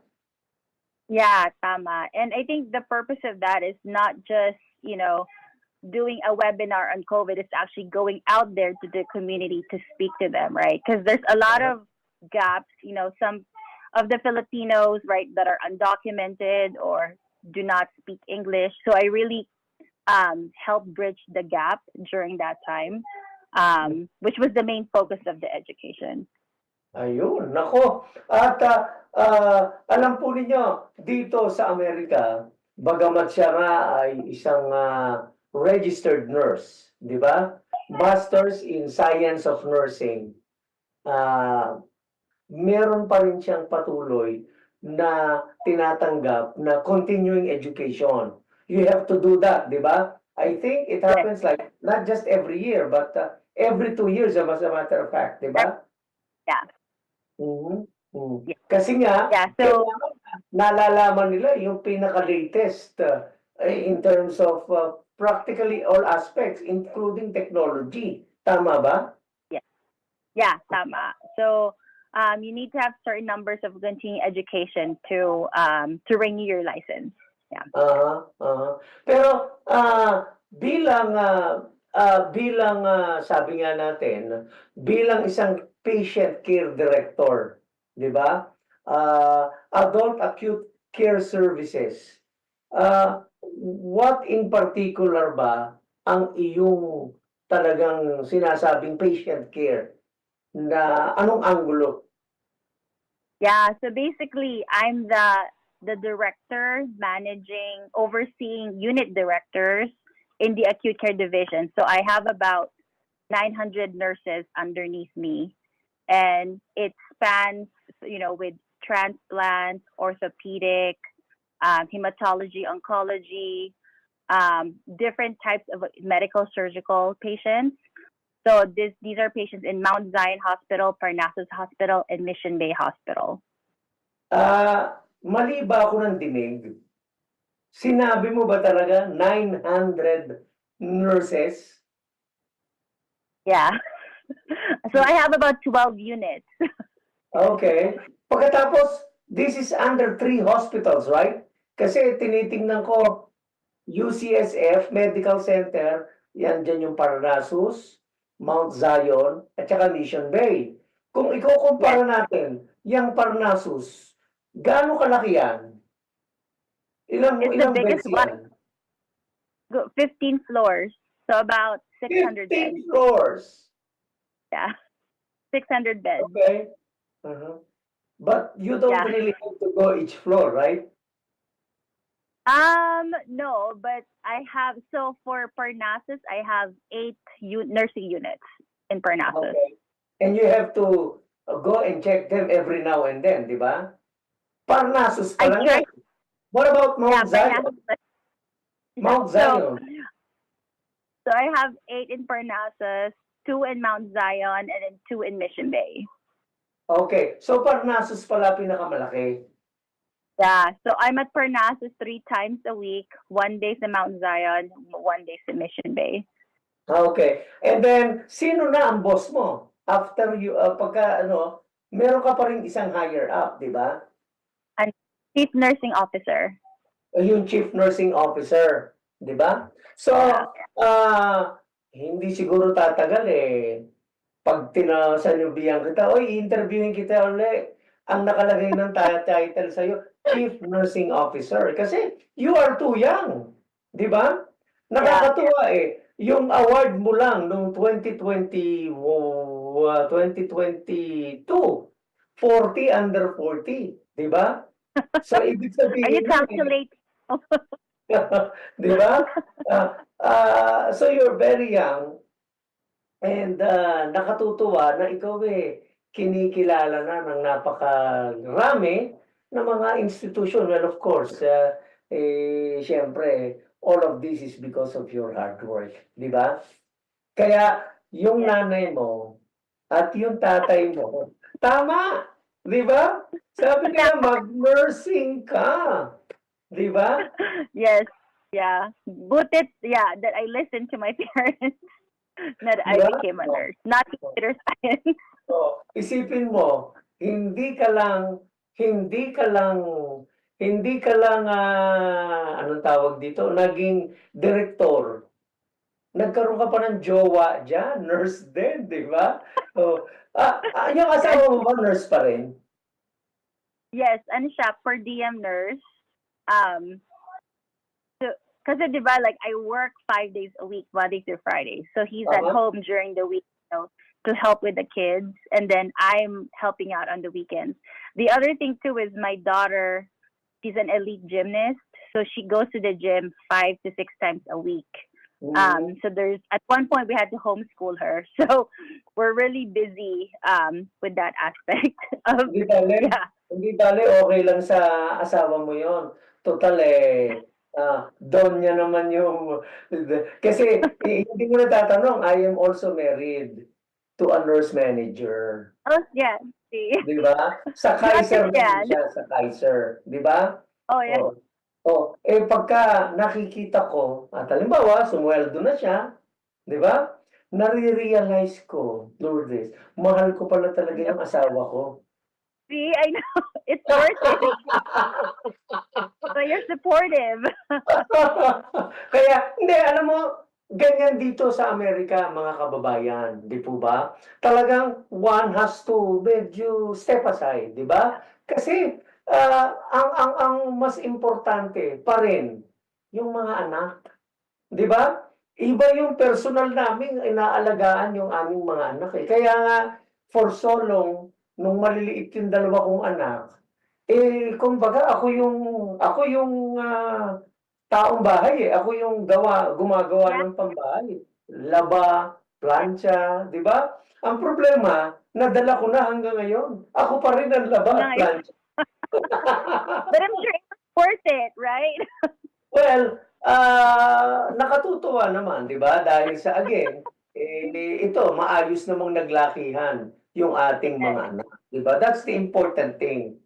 Yeah, tama. And I think the purpose of that is not just, doing a webinar on COVID. It's actually going out there to the community to speak to them, right? Because there's a lot of gaps, some of the Filipinos, right, that are undocumented or do not speak English. So I really help bridge the gap during that time, which was the main focus of the education. Ayun, nako. At alam po ninyo, dito sa Amerika, bagamat siya nga ay isang registered nurse, di ba? Masters in Science of Nursing. Meron pa rin siyang patuloy na tinatanggap na continuing education. You have to do that, di ba? I think it happens like not just every year, but every 2 years, as a matter of fact, di ba? Yeah. Kasi nga, so nalalaman nila yung pinaka-latest in terms of practically all aspects, including technology. Tama ba? Yeah, tama. So you need to have certain numbers of continuing education to renew your license. Yeah. Pero bilang sabi nga natin, bilang isang patient care director, di ba? Adult acute care services. What in particular ba ang iyong talagang sinasabing patient care? Na anong anggulo? Yeah, so basically I'm the director overseeing unit directors in the acute care division. So I have about 900 nurses underneath me, and it spans, with transplants, orthopedic, hematology, oncology, different types of medical surgical patients. So these are patients in Mount Zion Hospital, Parnassus Hospital, and Mission Bay Hospital. Mali ba ako ng dinig? Sinabi mo ba talaga 900 nurses? Yeah. So I have about 12 units. Okay. Pagkatapos, this is under 3 hospitals, right? Kasi tinitingnan ko, UCSF Medical Center, yan dyan yung Parnassus, Mount Zion, at saka Mission Bay. Kung ikukumpara natin, yung Parnassus, gaano kalaki yan? Ilang beds yan? 15 floors. So about 600 beds. 15 floors? Yeah. 600 beds. Okay. But you don't Yeah. really have to go each floor, right? No, but I have, so for Parnassus, I have 8 nursing units in Parnassus. Okay. And you have to go and check them every now and then, di ba? Parnassus pa I lang try, yan. What about yeah, Mount Zion? Parnassus. Mount So, Zion. so I have 8 in Parnassus, 2 in Mount Zion, and then 2 in Mission Bay. Okay. So Parnassus pala pinakamalaki. Yeah, so I'm at Parnassus 3 times a week. 1 day sa Mount Zion, 1 day sa Mission Bay. Okay. And then, sino na ang boss mo? After you, pagka ano, meron ka pa rin isang higher up, di ba? And Chief Nursing Officer. Yung Chief Nursing Officer, di ba? So, hindi siguro tatagal eh. Pag tinawasan yung biyang kita, oy, interviewin kita ulit. Ang nakalagay ng title sa'yo, Chief Nursing Officer. Kasi you are too young. Di ba? Nakakatuwa eh. Yung award mo lang noong 2020, 2022, 40 under 40. Di ba? So, ibig sabihin... Are you calculate? Di ba? So, you're very young. And nakatutuwa na ikaw kinikilala na ng napakarami na mga institusyon. Well, of course, siyempre, all of this is because of your hard work. Di ba? Kaya, yung nanay mo at yung tatay mo, tama! Di ba? Sabi nila, mag-nursing ka. Di ba? Yes, yeah. Butit, yeah, that I listened to my parents. That I became a nurse, not computer science. So, isipin mo, hindi ka lang anong tawag dito, naging director. Nagkaroon ka pa ng jowa dyan, nurse din, di ba? So, yung asawa mo ba, nurse pa rin? Yes, ano siya, per diem nurse. Kasi diba, like, I work 5 days a week, Monday through Friday. So he's at home during the week, to help with the kids. And then I'm helping out on the weekends. The other thing, too, is my daughter, she's an elite gymnast. So she goes to the gym 5 to 6 times a week. So at one point, we had to homeschool her. So we're really busy with that aspect. Hindi bale, okay lang sa asawa mo yon. Total doon niya naman yung... Kasi hindi mo natatanong, I am also married to a nurse manager. Oh, yeah. See? Di ba? Sa Kaiser naman siya, sa Kaiser. Di ba? Oh, yeah. Pagka nakikita ko, at halimbawa, sumweldo na siya, di ba? Nare-realize ko, Lourdes, mahal ko pala talaga yung asawa ko. See, I know. It's worth it. But you're supportive. Kaya, hindi, alam mo, ganyan dito sa Amerika, mga kababayan, di po ba? Talagang one has to medyo step aside, di ba? Kasi, ang mas importante pa rin, yung mga anak. Di ba? Iba yung personal namin inaalagaan yung aming mga anak. Kaya nga, for so long, nung maliliit yung dalawa kong anak, kumbaga ako yung taong bahay Ako yung gumagawa ng pambahay. Laba, plancha, di ba? Ang problema, nadala ko na hanggang ngayon. Ako pa rin ang laba at plancha. But I'm sure it's worth it, right? Well, nakatutuwa naman, di ba? Dahil sa again, ito, maayos namang naglakihan yung ating mga anak. Di ba? That's the important thing.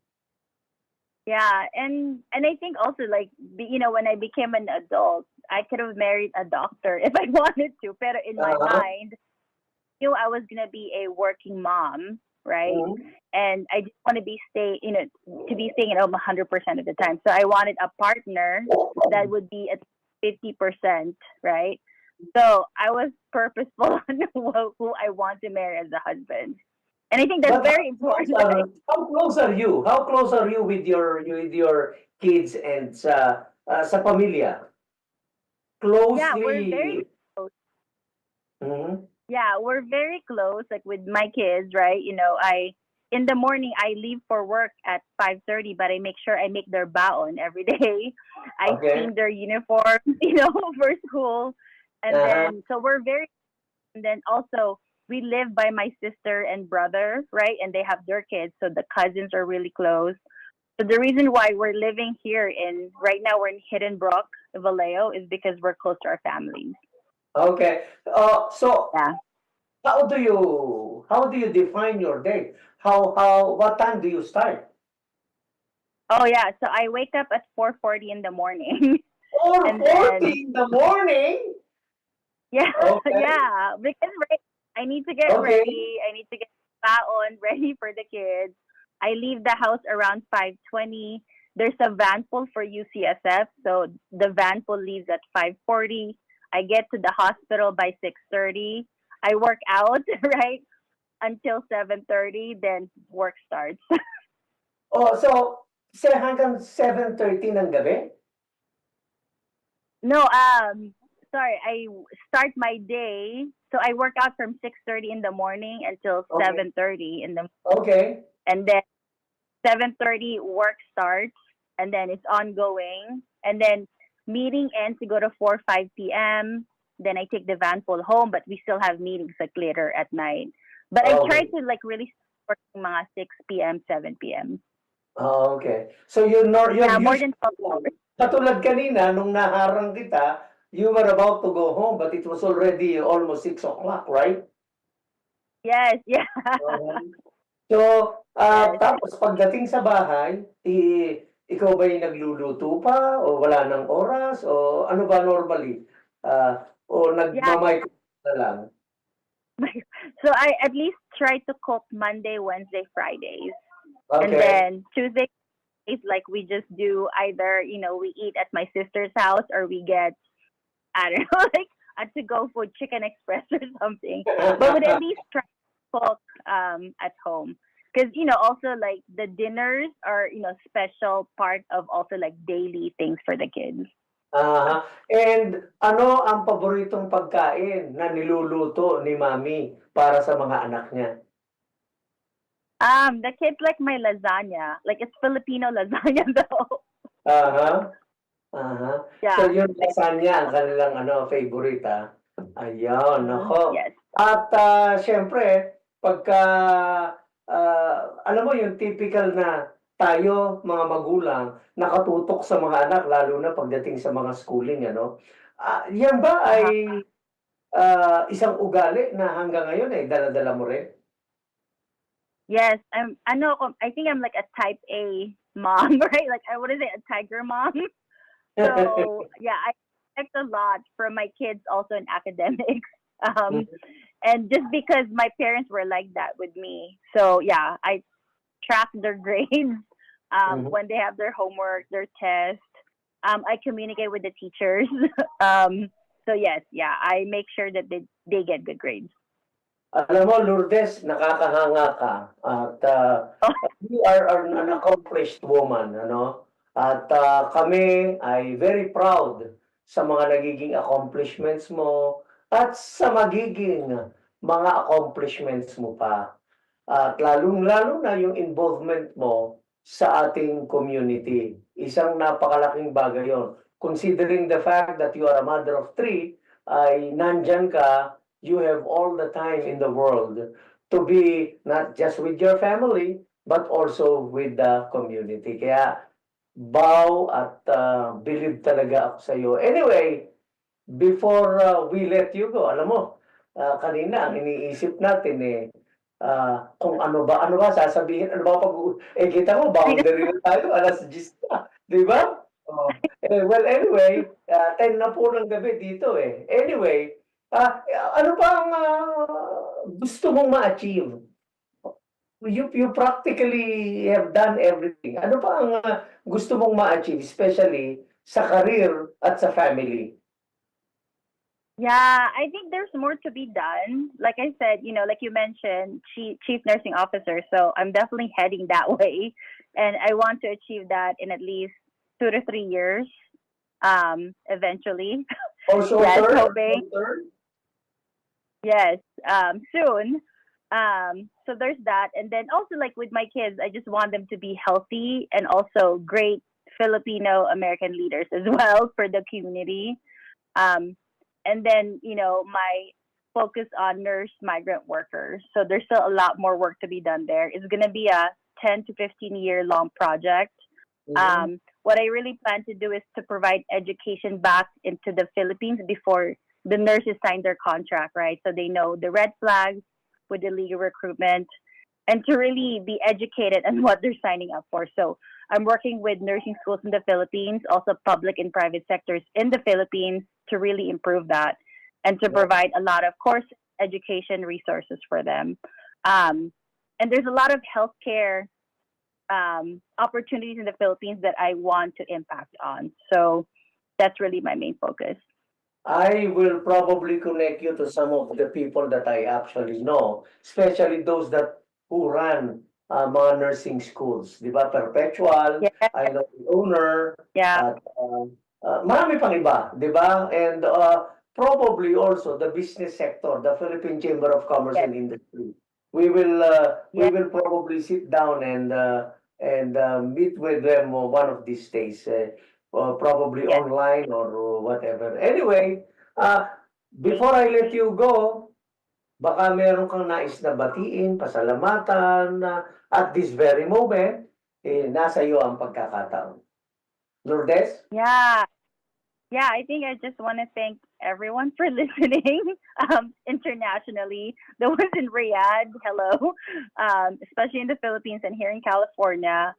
Yeah, and I think also, like, when I became an adult, I could have married a doctor if I wanted to. Pero in my mind, I was gonna be a working mom, right? And I just want to be staying at home 100% of the time. So I wanted a partner that would be at 50%, right? So I was purposeful on who I want to marry as a husband. And I think that's very important. How close are you? How close are you with your kids and sa pamilya? Closely. Yeah, we're very close. Yeah, we're very close. Like with my kids, right? in the morning I leave for work at 5:30, but I make sure I make their baon every day. I Okay. steam their uniforms, for school, and Uh-huh. then so we're very. And then also we live by my sister and brother, right? And they have their kids, so the cousins are really close. So the reason why we're living here in right now we're in Hidden Brook, Vallejo, is because we're close to our families. Okay. So Yeah. how do you define your day? What time do you start? Oh yeah. So I wake up at 4:40 in the morning, and 4:40 then in the morning? yeah, Okay. yeah. Because I need to get Okay. ready. I need to get baon ready for the kids. I leave the house around 5:20. There's a van pool for UCSF, so the van pool leaves at 5:40. I get to the hospital by 6:30. I work out right until 7:30. Then work starts. Oh, so hanggang 7:30 ng gabi? No, sorry. I start my day. So I work out from 6:30 in the morning until Okay. 7:30 in the, Okay. and then 7:30 work starts, and then it's ongoing, and then meeting ends to go to 4 5 p.m. Then I take the van pool home, but we still have meetings like later at night. But I try Okay. to like really start working mga 6 p.m. 7 p.m. Oh, okay. So you're Yeah, more usually, than 12 hours. katulad kanina, nung naharang kita, you were about to go home, but it was already almost 6 o'clock, right? Yes, yeah. Okay. So, tapos pagdating sa bahay, ikaw ba yung nagluluto pa o wala ng oras o ano ba normally? O Yeah. nagmamicrowave na lang? So I at least try to cook Monday, Wednesday, Fridays. And Okay. then Tuesday is like we just do either, we eat at my sister's house or we get, I don't know, like a to go food, Chicken Express or something. But would at least try to cook at home. Because, also like the dinners are, special part of also like daily things for the kids. And ano ang paboritong pagkain na niluluto ni Mami para sa mga anak niya? The kids like my lasagna. Like it's Filipino lasagna though. Aha. Aha. Yeah. So yung lasagna ang kanilang favorite Ayun, nako. Yes. At syempre, pagka alam mo yung typical na tayo mga magulang nakatutok sa mga anak lalo na pagdating sa mga schooling yan ba ay isang ugali na hanggang ngayon ay dala-dala mo rin? Yes, I think I'm like a type A mom, right? Like I wouldn't say a tiger mom. So yeah, I expect a lot from my kids also in academics. And just because my parents were like that with me. So yeah, I track their grades when they have their homework, their tests. I communicate with the teachers. So yes, yeah, I make sure that they get good grades. Alam mo, Lourdes, nakakahanga ka. At you are an accomplished woman, At kami ay very proud sa mga nagiging accomplishments mo at sa magiging mga accomplishments mo pa. At lalong-lalo na yung involvement mo sa ating community. Isang napakalaking bagay yon. Considering the fact that you are a mother of 3, ay nandyan ka, you have all the time in the world to be not just with your family, but also with the community. Kaya, bow at believe talaga ako sa iyo. Anyway, before we let you go, alam mo, kanina ang iniisip natin kung ano ba sasabihin, kita mo, boundary na tayo, alas 10 na, di ba? Well, anyway, 10 na po ng gabi dito Anyway, ano pa ang gusto mong ma-achieve? You practically have done everything. Ano pa ang gusto mong ma-achieve, especially sa career at sa family? Yeah, I think there's more to be done. Like I said, like you mentioned, chief nursing officer. So I'm definitely heading that way, and I want to achieve that in at least 2 to 3 years. Eventually. Also, yes, third? hoping. Yes, soon. So there's that. And then also like with my kids, I just want them to be healthy and also great Filipino American leaders as well for the community. And then, my focus on nurse migrant workers. So there's still a lot more work to be done there. It's going to be a 10 to 15-year long project. What I really plan to do is to provide education back into the Philippines before the nurses sign their contract, right? So they know the red flags with the legal recruitment and to really be educated on what they're signing up for. So I'm working with nursing schools in the Philippines, also public and private sectors in the Philippines to really improve that and to provide a lot of course education resources for them. And there's a lot of healthcare opportunities in the Philippines that I want to impact on. So that's really my main focus. I will probably connect you to some of the people that I actually know, especially those that who run mga nursing schools, di ba? Perpetual, I know the owner, at marami pang iba, di ba? And probably also the business sector, the Philippine Chamber of Commerce and Industry. We will probably sit down and meet with them one of these days. Probably online or whatever. Anyway, before I let you go, baka meron kang nais na batiin, pasalamatan, at this very moment, nasa iyo ang pagkakataon. Lourdes? Yeah, I think I just want to thank everyone for listening internationally. The ones in Riyadh, hello, especially in the Philippines and here in California.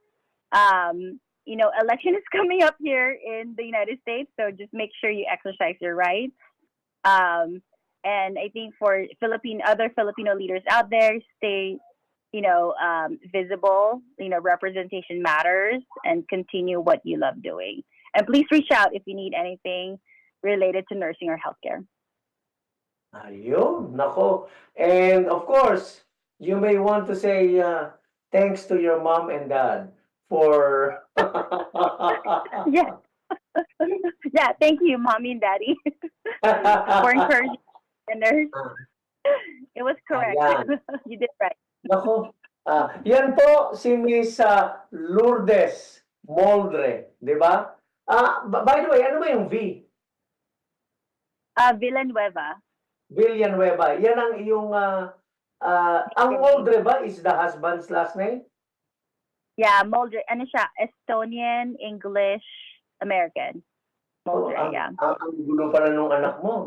Election is coming up here in the United States, so just make sure you exercise your rights. And I think for other Filipino leaders out there, stay, visible. Representation matters, and continue what you love doing. And please reach out if you need anything related to nursing or healthcare. Ayun, nako. And of course, you may want to say thanks to your mom and dad for yeah, thank you, mommy and daddy, for encouraging the It was correct. You did right. Nako. Yan po si Miss Lourdes Moldre, di ba? By the way, ano ba yung V? Villanueva. Villanueva. Yan ang iyong ang Moldre ba is the husband's last name? Yeah, Moldre. Ano siya? Estonian, English, American. Moldre, yeah. Ang gulo pala nung anak mo.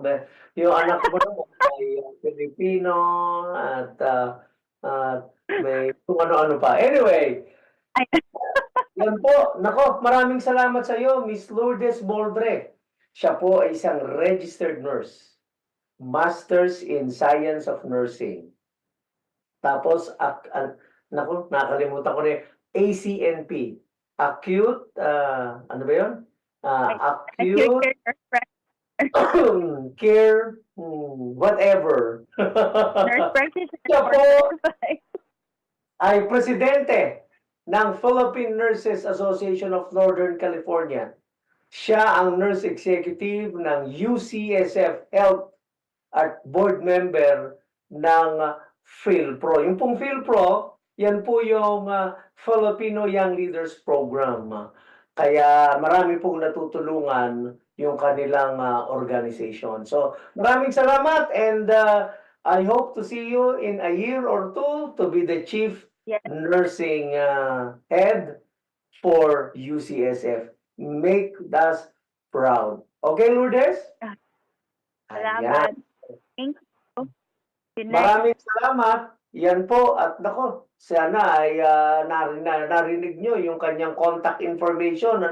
Yung anak mo naman ay Pilipino at may kung ano-ano pa. Anyway, yan po. Nako, maraming salamat sa iyo, Miss Lourdes Moldre. Siya po ay isang registered nurse. Masters in Science of Nursing. Tapos, naku, nakalimutan ko na yung ACNP. Acute, ano ba yun? Acute care, whatever. Nurse practitioner. Siya po ay presidente ng Philippine Nurses Association of Northern California. Siya ang nurse executive ng UCSF Health at board member ng PhilPro. Yung pong PhilPro, yan po yung Filipino Young Leaders Program. Kaya marami pong natutulungan yung kanilang organization. So maraming salamat and I hope to see you in a year or two to be the chief nursing head for UCSF. Make us proud. Okay, Lourdes? Salamat. Thank you. Good night. Maraming salamat. Yan po. At nako, sana ay narinig nyo yung kanyang contact information.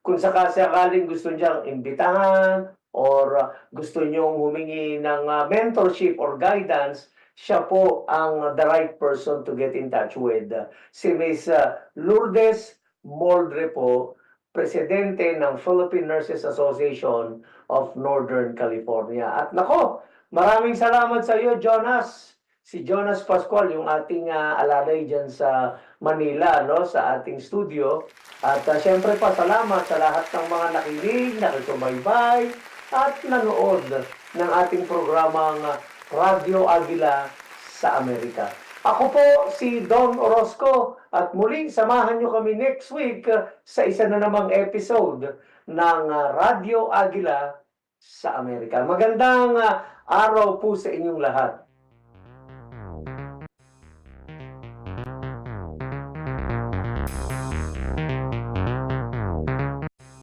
Kung sakaling gusto niyang imbitahan or gusto nyong humingi ng mentorship or guidance, siya po ang the right person to get in touch with. Si Ms. Lourdes Moldre po, presidente ng Philippine Nurses Association of Northern California. At nako, maraming salamat sa iyo, Jonas. Si Jonas Pascual, yung ating alalay dyan sa Manila, sa ating studio. At syempre pa, salamat sa lahat ng mga nakinig, nakisubaybay, at nanood ng ating programang Radyo Agila sa Amerika. Ako po si Don Orozco at muling samahan nyo kami next week sa isa na namang episode ng Radyo Agila sa Amerika. Magandang araw po sa inyong lahat.